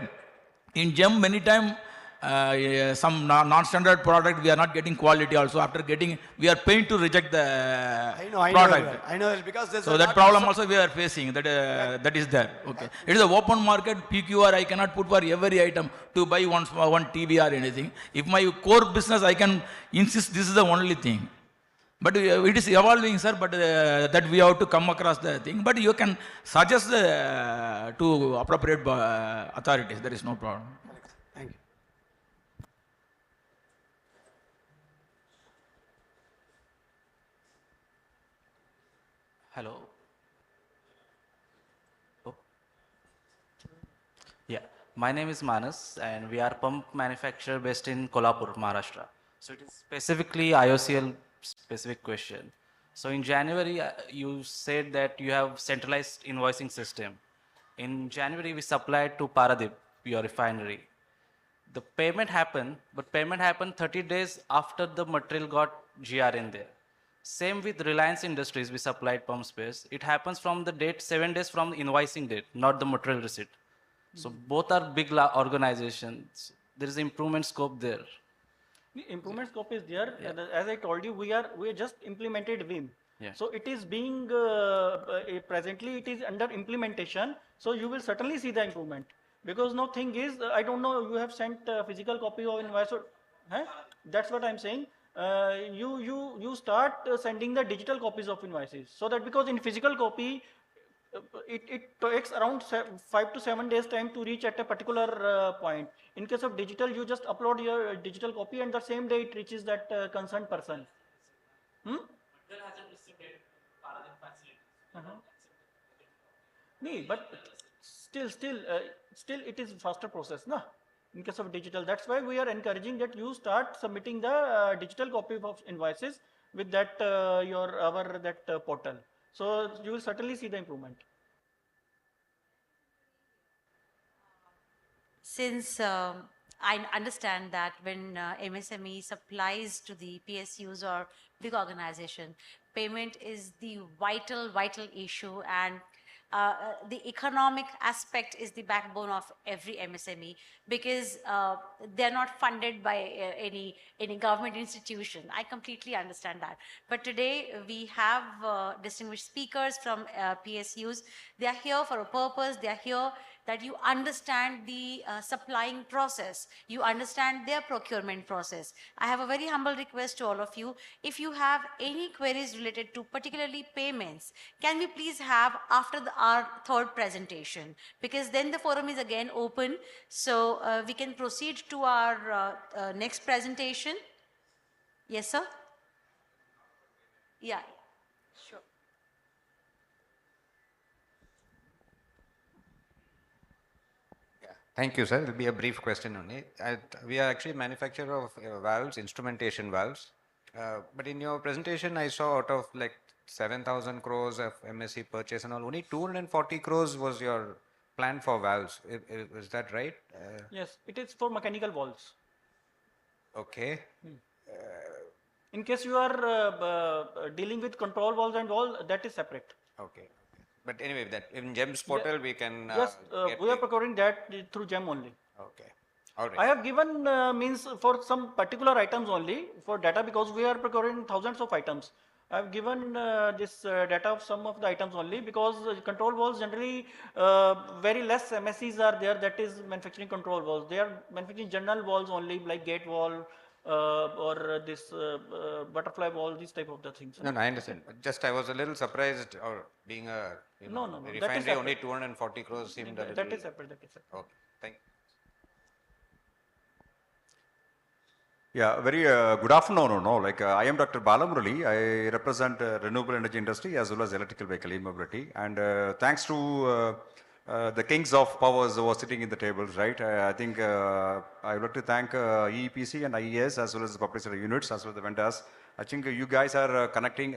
in GEM many time some non-standard product we are not getting quality also. After getting, we are paying to reject the product. I know because there's So a that lot problem of also we are facing, that that is there. Okay, it is an open market, PQR I cannot put for every item to buy one TV or anything. If my core business I can insist this is the only thing. But it is evolving, sir, but that we have to come across the thing. But you can suggest to appropriate authorities, there is no problem. Thank you. Hello. Oh. Yeah, my name is Manas, and we are pump manufacturer based in Kolhapur, Maharashtra. So it is specifically IOCL specific question. So in January, you said that you have centralized invoicing system. In January, we supplied to Paradip, your refinery. The payment happened, but payment happened 30 days after the material got GR in there. Same with Reliance Industries, we supplied pump space. It happens from the date, 7 days from the invoicing date, not the material receipt. So both are big organizations. There is improvement scope there. The improvement scope is there. As I told you, we are just implemented Vim. Yeah. So it is being presently it is under implementation. So you will certainly see the improvement. Because no thing is, I don't know, you have sent a physical copy of invoice. Or, that's what I'm saying. You start sending the digital copies of invoices. So that because in physical copy, it takes around 5 to 7 days time to reach at a particular point. In case of digital, you just upload your digital copy and the same day it reaches that concerned person. Nee, but still it is faster process, na? In case of digital, that's why we are encouraging that you start submitting the digital copy of invoices with that portal. So you will certainly see the improvement. Since I understand that when MSME supplies to the PSUs or big organization, payment is the vital issue, and the economic aspect is the backbone of every MSME, because they're not funded by any government institution. I completely understand that. But today we have distinguished speakers from PSUs. They are here for a purpose. They are here that you understand the supplying process, you understand their procurement process. I have a very humble request to all of you. If you have any queries related to particularly payments, can we please have after our third presentation? Because then the forum is again open, so we can proceed to our next presentation. Yes, sir? Yeah, sure. Thank you, sir. It will be a brief question only. We are actually manufacturer of valves, instrumentation valves. But in your presentation, I saw out of like 7,000 crores of MSC purchase and all, only 240 crores was your plan for valves. Is that right? Yes, it is for mechanical valves. Okay. In case you are dealing with control valves and all, that is separate. Okay. But anyway, that in GEMS portal we can. Yes, we are procuring that through GEM only. Okay. All right. I have given means for some particular items only for data, because we are procuring thousands of items. I have given this data of some of the items only, because control valves generally very less MSCs are there that is manufacturing control valves. They are manufacturing general valves only, like gate valve or this butterfly valve, these type of the things. No, I understand. Just I was a little surprised, or being a refinery, only 240 crores seemed a little. That is separate. That is separate. Okay, thank you. Yeah, very good afternoon. I am Dr. Balamurali. I represent renewable energy industry as well as electrical vehicle e-mobility. And thanks to the kings of powers who are sitting in the tables, right? I think I would like to thank EEPC and IES as well as the public sector units as well as the vendors. I think you guys are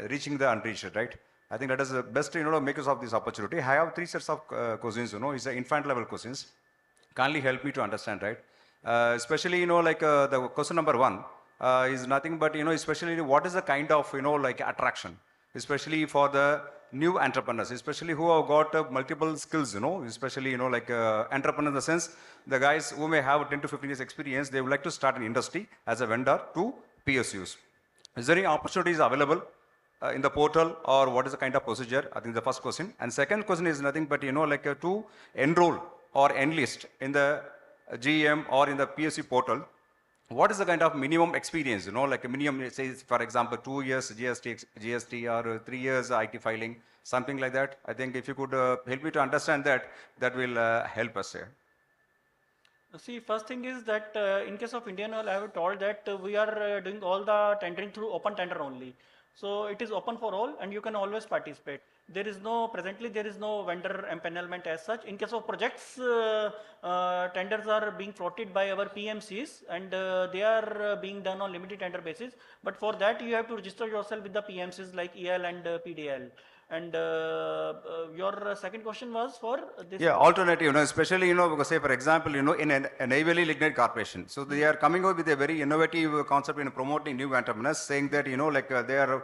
reaching the unreached, right? I think that is the best, to make use of this opportunity. I have 3 sets of questions, it's the infant level questions. Kindly help me to understand, right? Especially, the question number 1, is nothing but, especially what is the kind of, like attraction, especially for the new entrepreneurs, especially who have got multiple skills, especially, like entrepreneur in the sense, the guys who may have 10 to 15 years experience, they would like to start an industry as a vendor to PSUs. Is there any opportunities available in the portal, or what is the kind of procedure? I think the first question. And second question is nothing but, like to enroll or enlist in the GM or in the PSU portal, what is the kind of minimum experience, like a minimum, say, for example, 2 years GST or 3 years IT filing, something like that. I think if you could help me to understand that, that will help us here. See, first thing is that in case of Indian Oil, I have told that we are doing all the tendering through open tender only. So it is open for all and you can always participate. There is no, presently there is no vendor empanelment as such. In case of projects, tenders are being floated by our PMCs and they are being done on limited tender basis. But for that you have to register yourself with the PMCs like EL and PDL. And your second question was for this? Yeah, alternative, especially, because say, for example, in an Navy Lignite Corporation. So they are coming up with a very innovative concept in promoting new entrepreneurs, saying that, like they are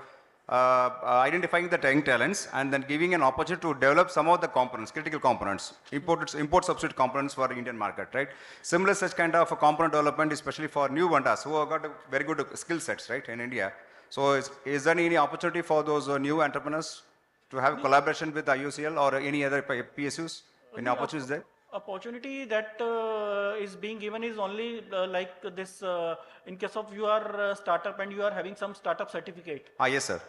identifying the young talents and then giving an opportunity to develop some of the components, critical components, import substitute components for the Indian market, right? Similar such kind of a component development, especially for new vendors who have got a very good skill sets, right, in India. So is there any opportunity for those new entrepreneurs to have collaboration with IOCL or any other PSUs? Any opportunities there? Opportunity that is being given is only like this, in case of you are startup and you are having some startup certificate. Yes, sir.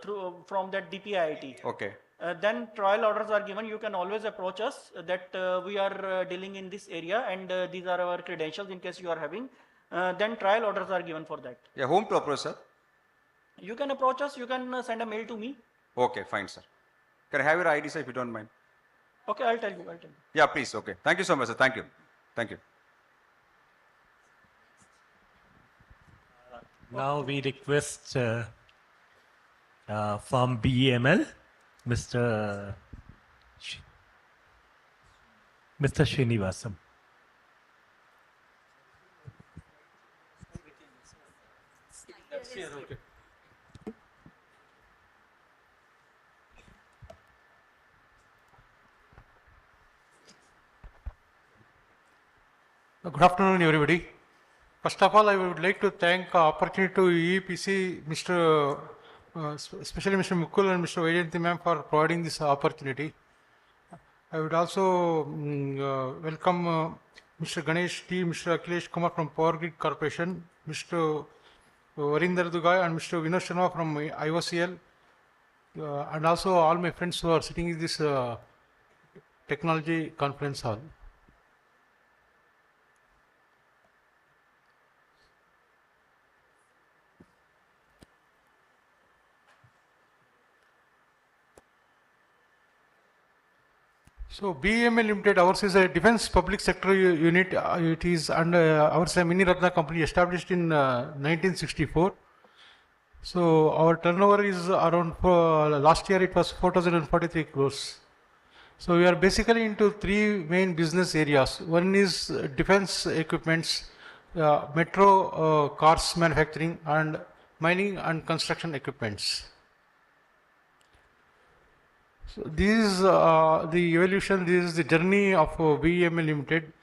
Through from that DPIIT. Okay. Then trial orders are given. You can always approach us that we are dealing in this area and these are our credentials in case you are having. Then trial orders are given for that. Yeah, whom to approach, sir? You can approach us. You can send a mail to me. Okay, fine, sir. Can I have your ID, sir, if you don't mind? Okay, I'll tell you. Yeah, please. Okay. Thank you so much, sir. Thank you. Thank you. Now we request from BEML, Mr. Srinivasam. Okay. Good afternoon, everybody. First of all, I would like to thank opportunity to EPC, especially Mr. Mukul and Mr. Vajanthi ma'am for providing this opportunity. I would also welcome Mr. Ganesh T, Mr. Akhilesh Kumar from Power Grid Corporation, Mr. Varinder Dugai and Mr. Vinod Sharma from IOCL, and also all my friends who are sitting in this technology conference hall. So BEML Limited, ours is a defense public sector unit. It is under ours a Mini Ratna company established in 1964. So our turnover is around, last year it was 4,043 crores. So we are basically into three main business areas. One is defense equipments, metro cars manufacturing, and mining and construction equipments. So this is the evolution, this is the journey of BEML Limited.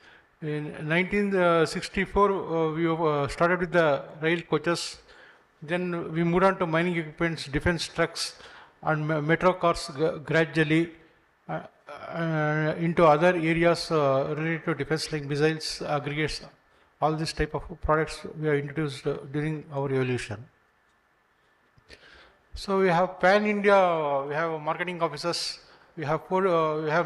In 1964, we started with the rail coaches. Then we moved on to mining equipments, defense trucks, and metro cars gradually into other areas related to defense like missiles, aggregates, all this type of products we have introduced during our evolution. So we have pan-India, we have marketing offices, we have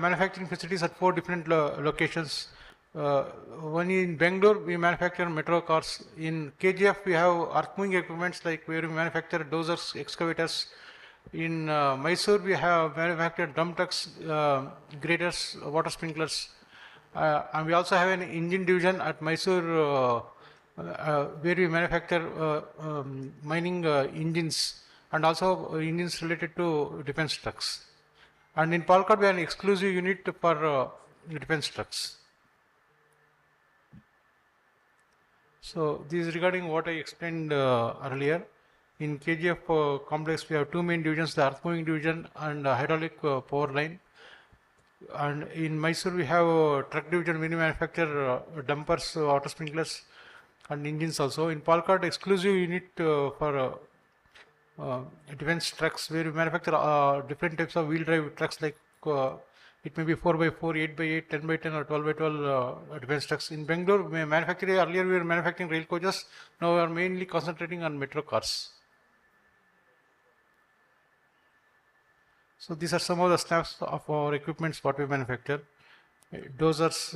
manufacturing facilities at 4 different locations. One in Bangalore, we manufacture metro cars. In KGF, we have earth-moving equipments like where we manufacture dozers, excavators. In Mysore, we have manufactured dump trucks, graders, water sprinklers. And we also have an engine division at Mysore where we manufacture mining engines and also engines related to defense trucks. And in Palakkad, we have an exclusive unit for defense trucks. So this is regarding what I explained earlier. In KGF complex, we have two main divisions, the earth moving division and hydraulic power line. And in Mysore, we have truck division, we manufacture dumpers, water sprinklers and engines also. In Palkad, exclusive unit for defense trucks, where we manufacture different types of wheel drive trucks, like it may be 4x4, 8x8, 10x10 or 12x12 defense trucks. In Bangalore, earlier we were manufacturing rail coaches, now we are mainly concentrating on metro cars. So these are some of the snaps of our equipments what we manufacture. Dozers,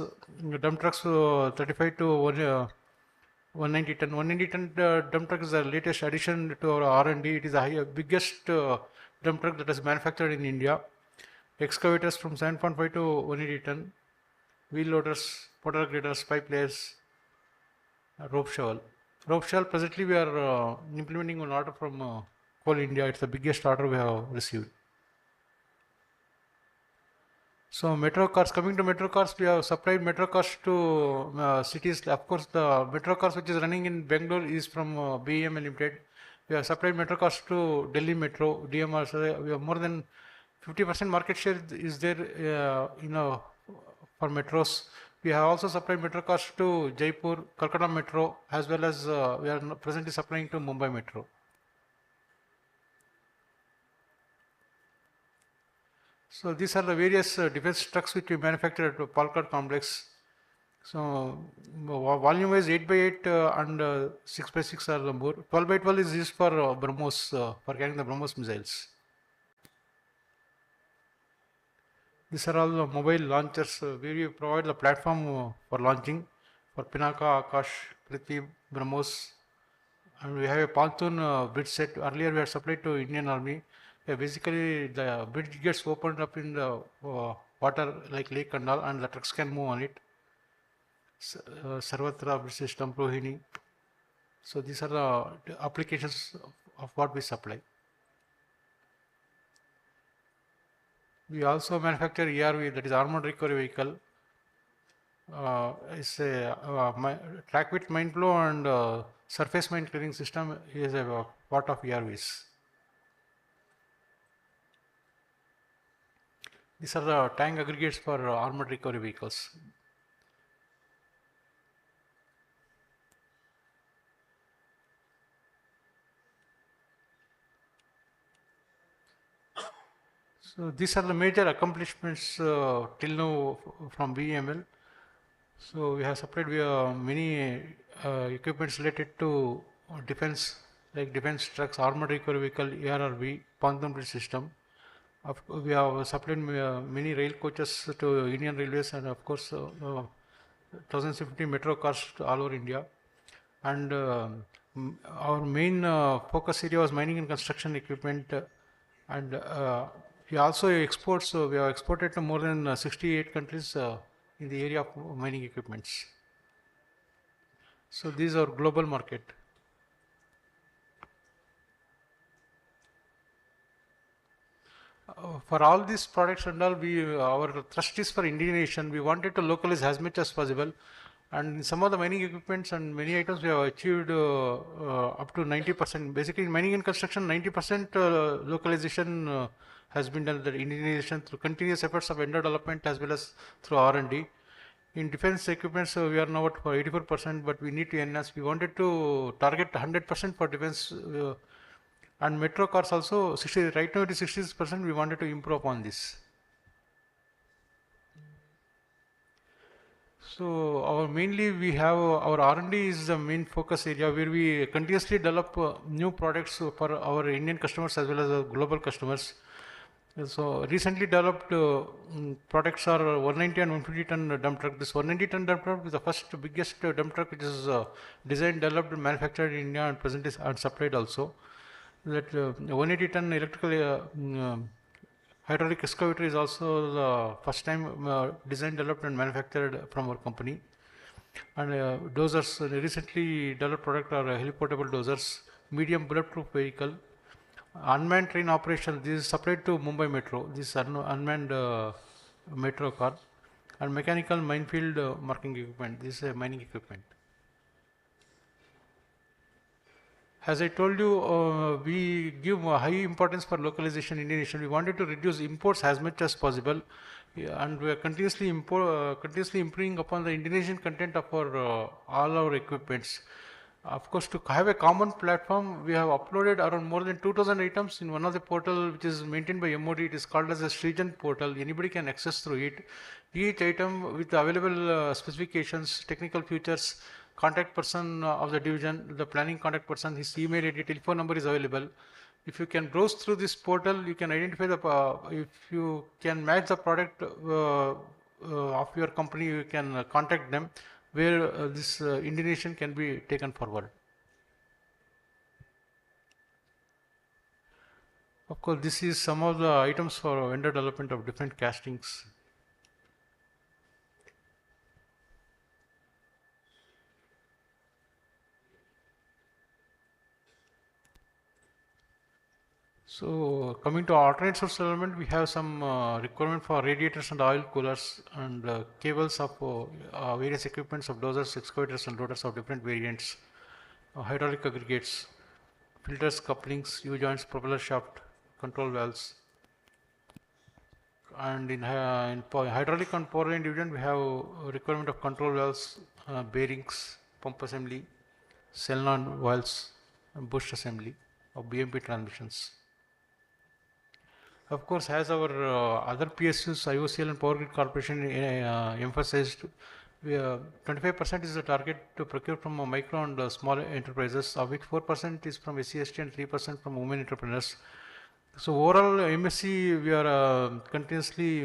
dump trucks 35 to 190 ton. 190 ton dump truck is the latest addition to our R&D. It is the biggest dump truck that is manufactured in India. Excavators from 7.5 to 180 ton. Wheel loaders, potter graders, pipe layers, rope shovel. Rope shovel, presently we are implementing an order from Coal India. It's the biggest order we have received. So metro cars, coming to metro cars, we have supplied metro cars to cities. Of course, the metro cars which is running in Bangalore is from BEML Limited. We have supplied metro cars to Delhi Metro, DMR. So we have more than 50% market share is there, for metros. We have also supplied metro cars to Jaipur, Kolkata Metro, as well as we are presently supplying to Mumbai Metro. So these are the various defense trucks which we manufacture at Palkad complex. So volume wise 8x8 and 6x6 are the more. 12x12 is used for BrahMos, for carrying the BrahMos missiles. These are all the mobile launchers where we provide the platform for launching for Pinaka, Akash, Prithvi, BrahMos. And we have a pontoon bridge set. Earlier we had supplied to Indian Army. Basically, the bridge gets opened up in the water like lake and all, and the trucks can move on it. Sarvatra bridge system, Rohini. So these are the applications of what we supply. We also manufacture ERV, that is armored recovery vehicle. It's a track width mine flow and surface mine clearing system is a part of ERVs. These are the tank aggregates for armored recovery vehicles. So these are the major accomplishments till now from BEML. So we have supplied many equipments related to defense, like defense trucks, armored recovery vehicle, ARRV, pontoon bridge system. We have supplied many rail coaches to Indian Railways, and of course 1050 metro cars to all over India. And our main focus area was mining and construction equipment, and we also export. So we have exported to more than 68 countries in the area of mining equipments. So these are global market. For all these products and all, our thrust is for Indianization. We wanted to localize as much as possible. And in some of the mining equipments and many items, we have achieved up to 90%. Basically, in mining and construction, 90% localization has been done, the Indianization, through continuous efforts of vendor development as well as through R&D. In defense equipments, we are now at 84%, but we need to enhance. We wanted to target 100% for defense. And metro cars also, right now it is 66%, we wanted to improve on this. So mainly we have our R&D is the main focus area where we continuously develop new products for our Indian customers as well as global customers. So recently developed products are 190 and 150 ton dump truck. This 190 ton dump truck is the first biggest dump truck which is designed, developed, manufactured in India and present is and supplied also. That 180 ton electrical hydraulic excavator is also the first time designed, developed and manufactured from our company. And dozers, recently developed product are heliportable dozers, medium bulletproof vehicle, unmanned train operation. This is supplied to Mumbai Metro. This is unmanned metro car, and mechanical minefield marking equipment. This is a mining equipment. As I told you, we give high importance for localization in Indonesian. We wanted to reduce imports as much as possible, and we are continuously improving upon the Indonesian content of our all our equipments. Of course, to have a common platform, we have uploaded around more than 2,000 items in one of the portal which is maintained by MOD. It is called as a Srijan portal. Anybody can access through it. Each item with the available specifications, technical features, contact person of the division, the planning contact person, his email ID, telephone number is available. If you can browse through this portal, you can identify the, if you can match the product of your company, you can contact them where this Indonesian can be taken forward. Of course, this is some of the items for vendor development of different castings. So coming to alternate source development, we have some requirement for radiators and oil coolers and cables of various equipments of dozers, excavators and loaders of different variants, hydraulic aggregates, filters, couplings, U-joints, propeller shaft, control valves. And in hydraulic and power line division, we have requirement of control valves, bearings, pump assembly, solenoid valves, and bush assembly of BMP transmissions. Of course, as our other PSUs, IOCL and Power Grid Corporation emphasized, 25% is the target to procure from micro and small enterprises, of which 4% is from SCST and 3% from women entrepreneurs. So overall, MSC, we are continuously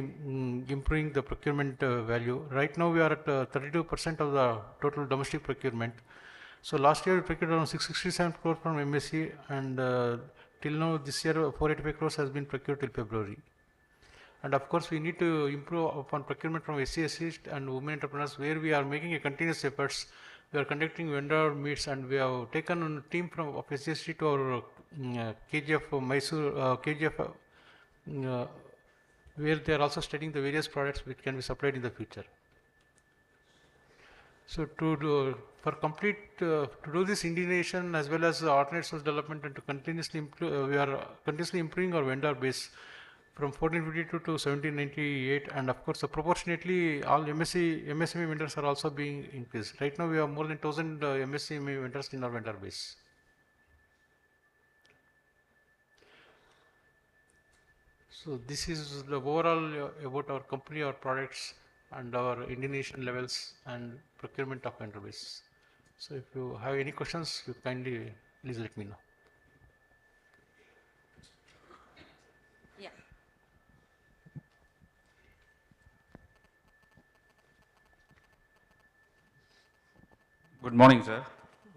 improving the procurement value. Right now, we are at 32% of the total domestic procurement. So last year, we procured around 667 crore from MSC, and till now, this year, 485 crores has been procured till February. And of course, we need to improve upon procurement from SCST and women entrepreneurs, where we are making a continuous efforts. We are conducting vendor meets, and we have taken a team from of SCST to our KGF Mysore, KGF, where they are also studying the various products which can be supplied in the future. So to do, for complete to do this Indonesian as well as alternate source development and to continuously improve, we are continuously improving our vendor base from 1452 to 1798, and of course proportionately all MSME vendors are also being increased. Right now we have more than 1,000 MSME vendors in our vendor base. So this is the overall about our company, our products, and our Indonesian levels and procurement of vendor base. So if you have any questions, you kindly please let me know. Yeah. Good morning, sir.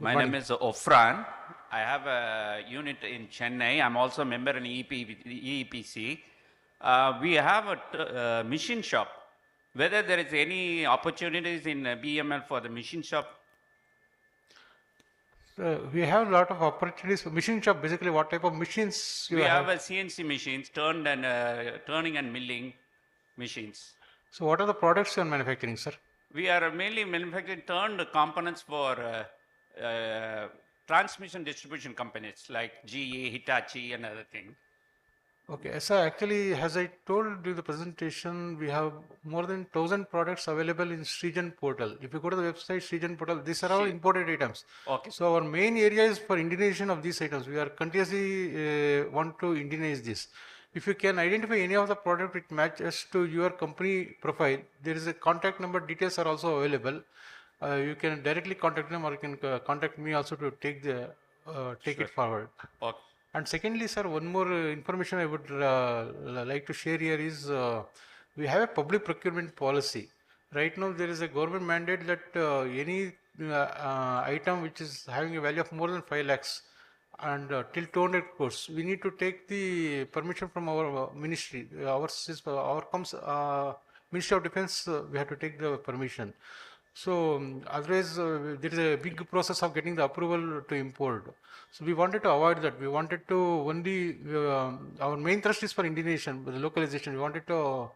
My morning. name is Ofran. I have a unit in Chennai. I'm also a member in EEPC. We have a machine shop. Whether there is any opportunities in BML for the machine shop? We have a lot of opportunities for machine shop. Basically, what type of machines We have a CNC machines, turning and milling machines. So what are the products you are manufacturing, sir? We are mainly manufacturing turned components for transmission distribution companies like GE, Hitachi, and other things. Okay, so actually, as I told during the presentation, we have more than 1,000 products available in Srijan portal. If you go to the website Srijan portal, these are all imported items. Okay. So our main area is for Indonesian of these items. We are continuously want to Indonesize this. If you can identify any of the product which matches to your company profile, there is a contact number, details are also available. You can directly contact them, or you can contact me also to take the take it forward. Okay. And secondly, sir, one more information I would like to share here is we have a public procurement policy. Right now, there is a government mandate that any item which is having a value of more than 5 lakhs and till 200 crores, we need to take the permission from our ministry. Our comes Ministry of Defense, we have to take the permission. So otherwise, there is a big process of getting the approval to import. So we wanted to avoid that. We wanted to only, our main thrust is for Indonesian, the localization. We wanted to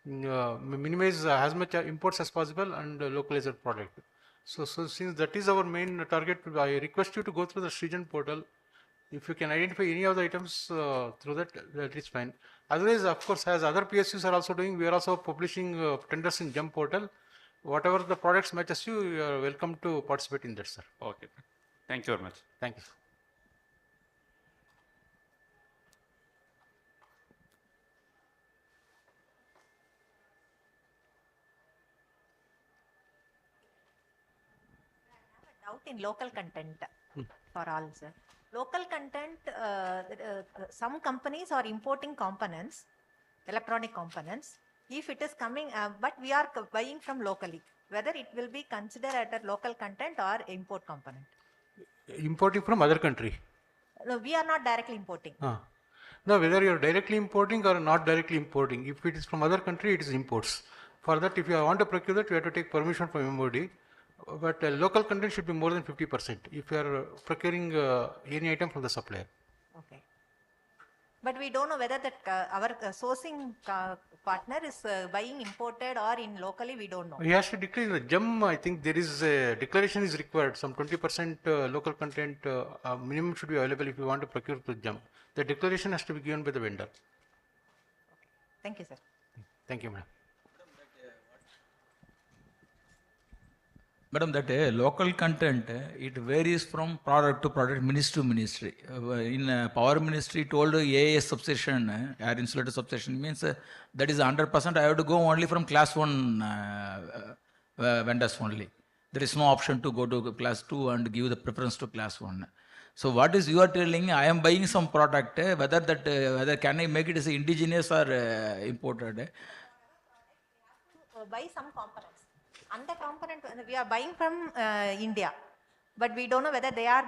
minimize as much imports as possible and localize the product. So since that is our main target, I request you to go through the Srijan portal. If you can identify any of the items through that, that is fine. Otherwise, of course, as other PSUs are also doing, we are also publishing tenders in GEM portal. Whatever the products matches you, you are welcome to participate in that, sir. Okay. Thank you very much. Thank you. Doubt in local content for all, sir. Local content, some companies are importing components, electronic components. If it is coming, but we are buying from locally, whether it will be considered as a local content or import component. Importing from other country. No, we are not directly importing. No, whether you are directly importing or not directly importing, if it is from other country, it is imports. For that, if you want to procure that, you have to take permission from MOD. But local content should be more than 50% if you are procuring any item from the supplier. Okay. But we don't know whether that our sourcing partner is buying imported or in locally, we don't know. He has to declare in the GEM, I think there is a declaration is required, some 20% local content minimum should be available if you want to procure the GEM. The declaration has to be given by the vendor. Thank you, sir. Thank you, madam. Madam, that local content, it varies from product to product, ministry to ministry. In power ministry told AAS substation, air insulator substation means that is 100%. I have to go only from class 1 vendors only. There is no option to go to class 2 and give the preference to class 1. So what is you are telling, I am buying some product, whether that, whether can I make it as indigenous or imported? Buy some components. And the component we are buying from India, but we don't know whether they are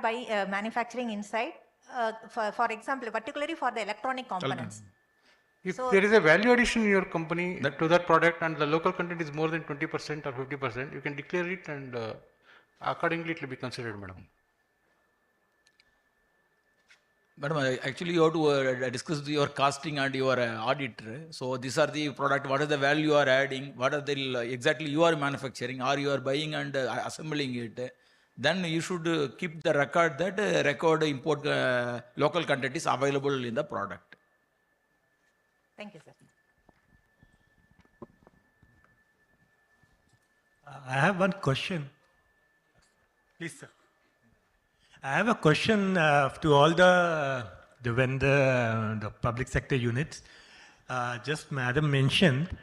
manufacturing inside. For example, particularly for the electronic components. If there is a value addition in your company to that product and the local content is more than 20% or 50%, you can declare it and accordingly it will be considered, madam. Madam, actually you have to discuss your costing and your auditor. So these are the product, what is the value you are adding, what are the exactly you are manufacturing or you are buying and assembling it. Then you should keep the record that record import local content is available in the product. Thank you, sir. I have one question. Please, sir. I have a question to all the vendor, the public sector units. Just Madam mentioned,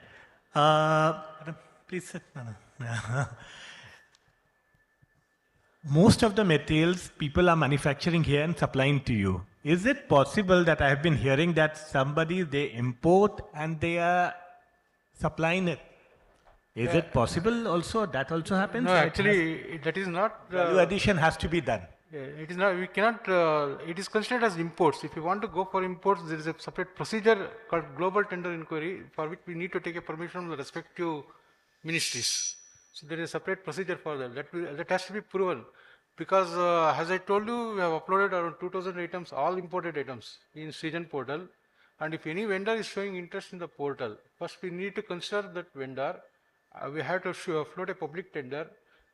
Madam, please sit. Most of the materials people are manufacturing here and supplying to you. Is it possible that I have been hearing that somebody they import and they are supplying it? Is it possible also? That also happens? No, actually, that is not. Value addition has to be done. It is not, we cannot, it is considered as imports. If you want to go for imports, there is a separate procedure called global tender inquiry for which we need to take a permission from the respective ministries. So there is a separate procedure for that. That has to be proven because as I told you, we have uploaded around 2000 items, all imported items in Srijan portal. And if any vendor is showing interest in the portal, first we need to consider that vendor. We have to float a public tender.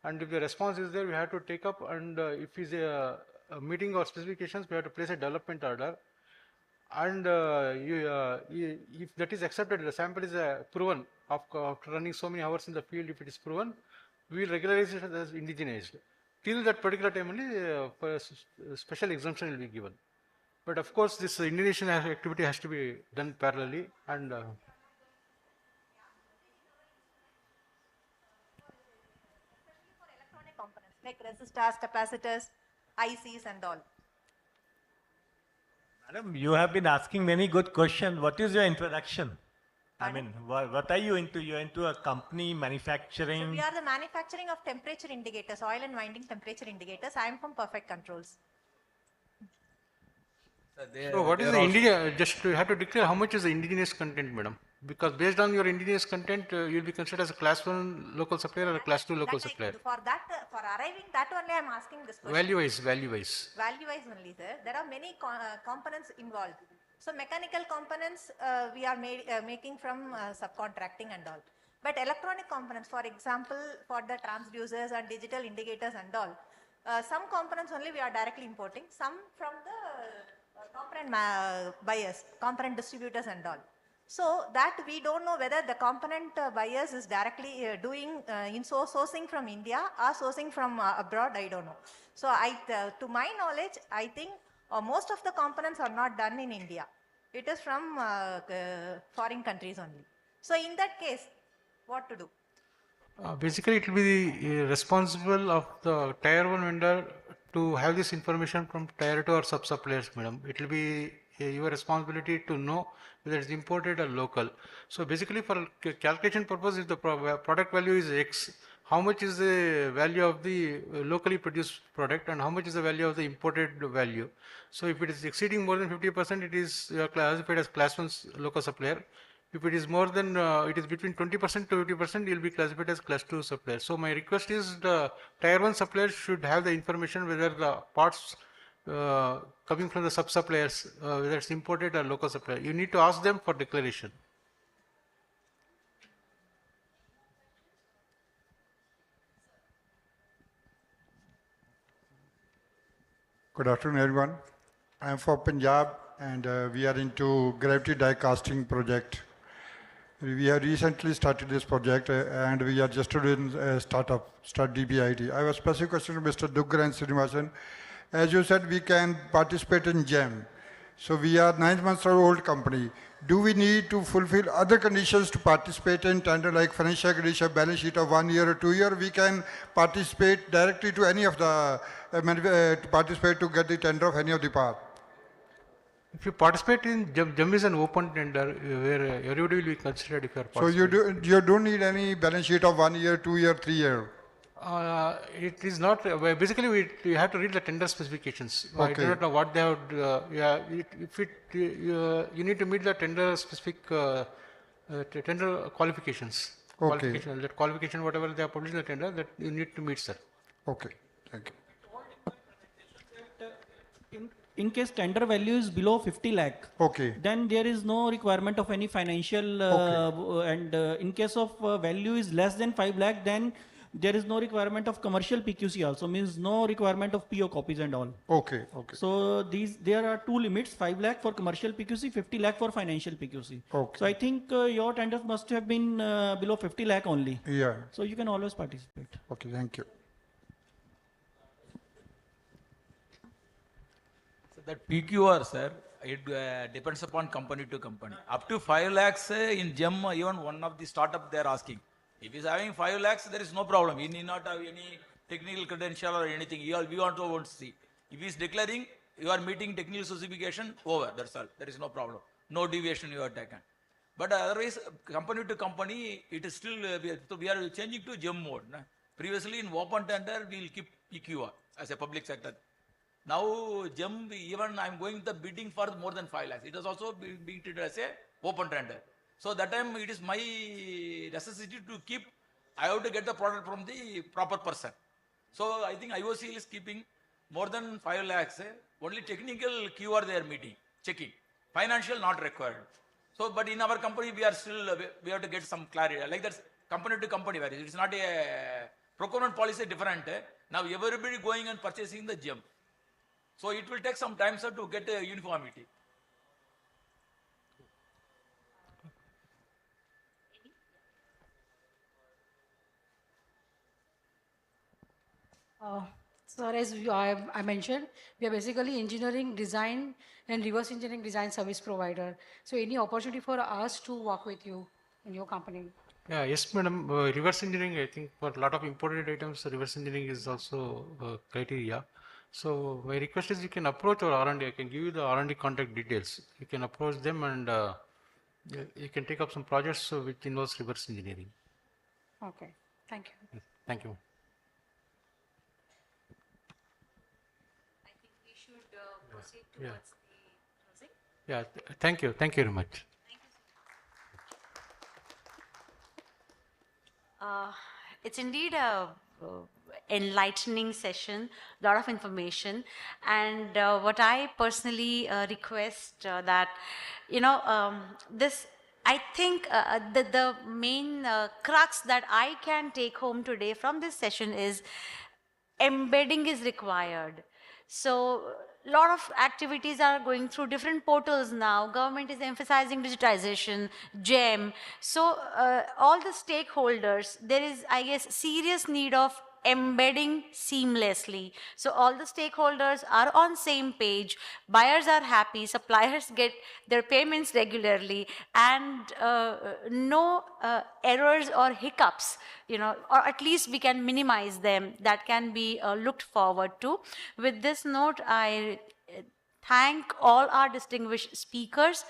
And if the response is there, we have to take up and if is a meeting or specifications, we have to place a development order. And if that is accepted, the sample is proven after running so many hours in the field, if it is proven, we will regularize it as indigenized. Till that particular time only, for a special exemption will be given. But of course, this indigenization activity has to be done parallelly and like resistors, capacitors, ICs and all. Madam, you have been asking many good questions. What is your introduction? Pardon? I mean, what are you into? You're into a company manufacturing? So we are the manufacturing of temperature indicators, oil and winding temperature indicators. I am from Perfect Controls. So what is the indigenous, just you have to declare how much is the indigenous content, madam. Because based on your indigenous content, you will be considered as a class 1 local supplier or a class 2 local supplier. For that, for arriving that only I am asking this question. Value wise. Value wise only, sir. There are many components involved. So mechanical components we are making from subcontracting and all. But electronic components, for example, for the transducers and digital indicators and all, some components only we are directly importing, some from the component buyers, component distributors and all. So that we don't know whether the component buyers is directly doing sourcing from India or sourcing from abroad, I don't know. So to my knowledge, I think most of the components are not done in India. It is from foreign countries only. So in that case, what to do? Basically, it will be the responsible of the tier 1 vendor to have this information from tier 2 or sub-suppliers, madam. It will be your responsibility to know whether it's imported or local. So basically, for calculation purpose, if the product value is X, how much is the value of the locally produced product and how much is the value of the imported value. So if it is exceeding more than 50%, it is classified as class 1 local supplier. If it is more than, it is between 20% to 50%, it will be classified as class 2 supplier. So my request is the tier 1 suppliers should have the information whether the parts coming from the sub-suppliers, whether it's imported or local supplier. You need to ask them for declaration. Good afternoon, everyone. I am from Punjab, and we are into gravity die casting project. We have recently started this project, and we are just doing startup, Start DBIT. I have a specific question to Mr. Duggar and Srinivasan. As you said, we can participate in GEM. So we are 9 months old company. Do we need to fulfill other conditions to participate in tender, like financial condition, balance sheet of 1 year or 2 year? We can participate directly to any of the to participate to get the tender of any of the part. If you participate in GEM is an open tender where everybody will be considered if you are participating. So you don't need any balance sheet of 1 year, 2 year, 3 year. It is not, basically you have to read the tender specifications. Okay. I do not know what they have, you need to meet the tender specific tender qualifications. Okay. That qualification, whatever they are published in the tender, that you need to meet, sir. Okay, thank you. In case tender value is below 50 lakh, okay, then there is no requirement of any financial, and in case of value is less than 5 lakh, then there is no requirement of commercial PQC also, means no requirement of PO copies and all. Okay, okay. So there are two limits, 5 lakh for commercial PQC, 50 lakh for financial PQC. Okay. So I think your tenders must have been below 50 lakh only. Yeah. So you can always participate. Okay, thank you. That PQR, sir, it depends upon company to company. Up to 5 lakhs in GEM, even one of the startup they are asking. If he's having 5 lakhs, there is no problem. He need not have any technical credential or anything. We want to see. If he is declaring, you are meeting technical specification, over. That's all. There is no problem. No deviation you are taken. But otherwise, company to company, it is still, we are changing to GEM mode. Previously, in open tender, we will keep PQR as a public sector. Now, GEM, even I am going the bidding for more than 5 lakhs. It is also being treated as a open tender. So that time it is my necessity to keep, I have to get the product from the proper person. So I think IOCL is keeping more than 5 lakhs. Only technical QR they are meeting, checking. Financial not required. So, but in our company, we are still, we have to get some clarity. Like that, company to company, where it's not a procurement policy different. Now everybody going and purchasing the GEM. So it will take some time, sir, to get a uniformity. So as I mentioned, we are basically engineering design and reverse engineering design service provider. So any opportunity for us to work with you in your company? Yeah, yes, madam. Reverse engineering, I think for a lot of imported items, reverse engineering is also criteria. So my request is you can approach our R&D. I can give you the R&D contact details. You can approach them and you can take up some projects which involves reverse engineering. Okay, thank you. Thank you. I think we should proceed towards the closing. Yeah, thank you. Thank you very much. It's indeed a enlightening session, a lot of information, and what I personally request that, this I think the main crux that I can take home today from this session is embedding is required. So a lot of activities are going through different portals now. Government is emphasizing digitization, GEM. So all the stakeholders, there is, I guess, serious need of embedding seamlessly. So all the stakeholders are on same page, buyers are happy, suppliers get their payments regularly, and no errors or hiccups, or at least we can minimize them. That can be looked forward to. With this note, I thank all our distinguished speakers.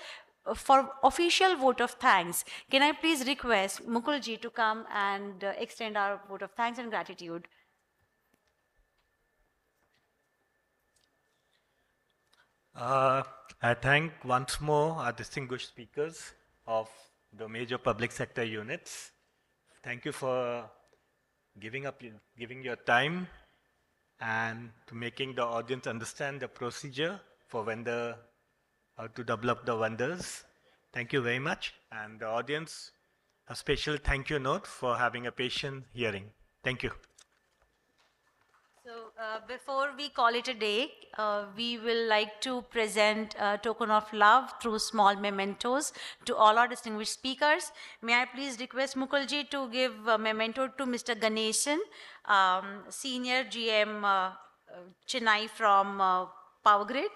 For official vote of thanks, can I please request Mukulji to come and extend our vote of thanks and gratitude? I thank once more our distinguished speakers of the major public sector units. Thank you for giving your time and to making the audience understand the procedure for how to develop the vendors. Thank you very much. And the audience, a special thank you note for having a patient hearing. Thank you. So before we call it a day, we will like to present a token of love through small mementos to all our distinguished speakers. May I please request Mukulji to give a memento to Mr. Ganeshan, Senior GM Chennai from Power Grid.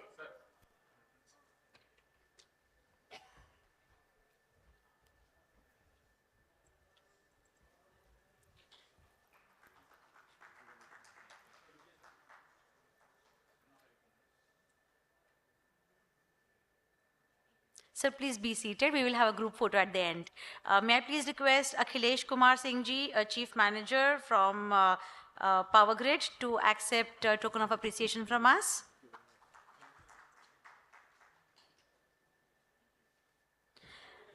Sir, please be seated. We will have a group photo at the end. May I please request Akhilesh Kumar Singh ji, Chief Manager from Power Grid, to accept a token of appreciation from us.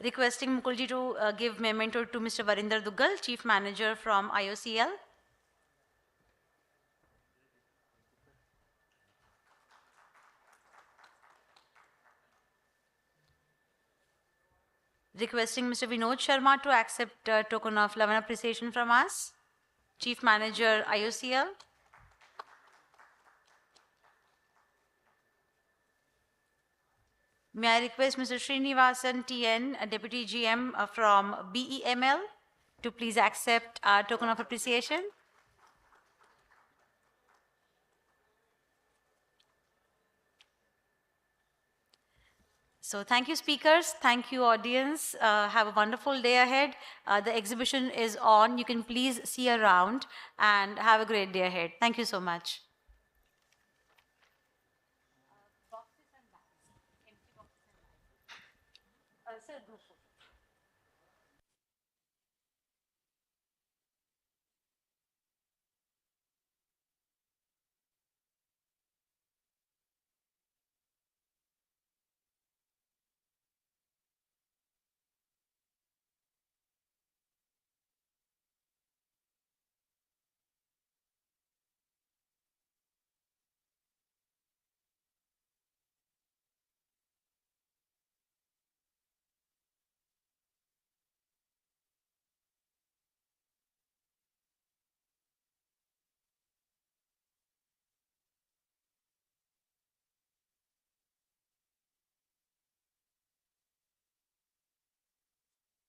Requesting Mukulji to give memento to Mr. Varinder Duggal, Chief Manager from IOCL. Requesting Mr. Vinod Sharma to accept a token of love and appreciation from us, Chief Manager, IOCL. May I request Mr. Srinivasan TN, a Deputy GM from BEML, to please accept our token of appreciation. So thank you, speakers. Thank you, audience. Have a wonderful day ahead. The exhibition is on. You can please see around and have a great day ahead. Thank you so much. Sir, group photo.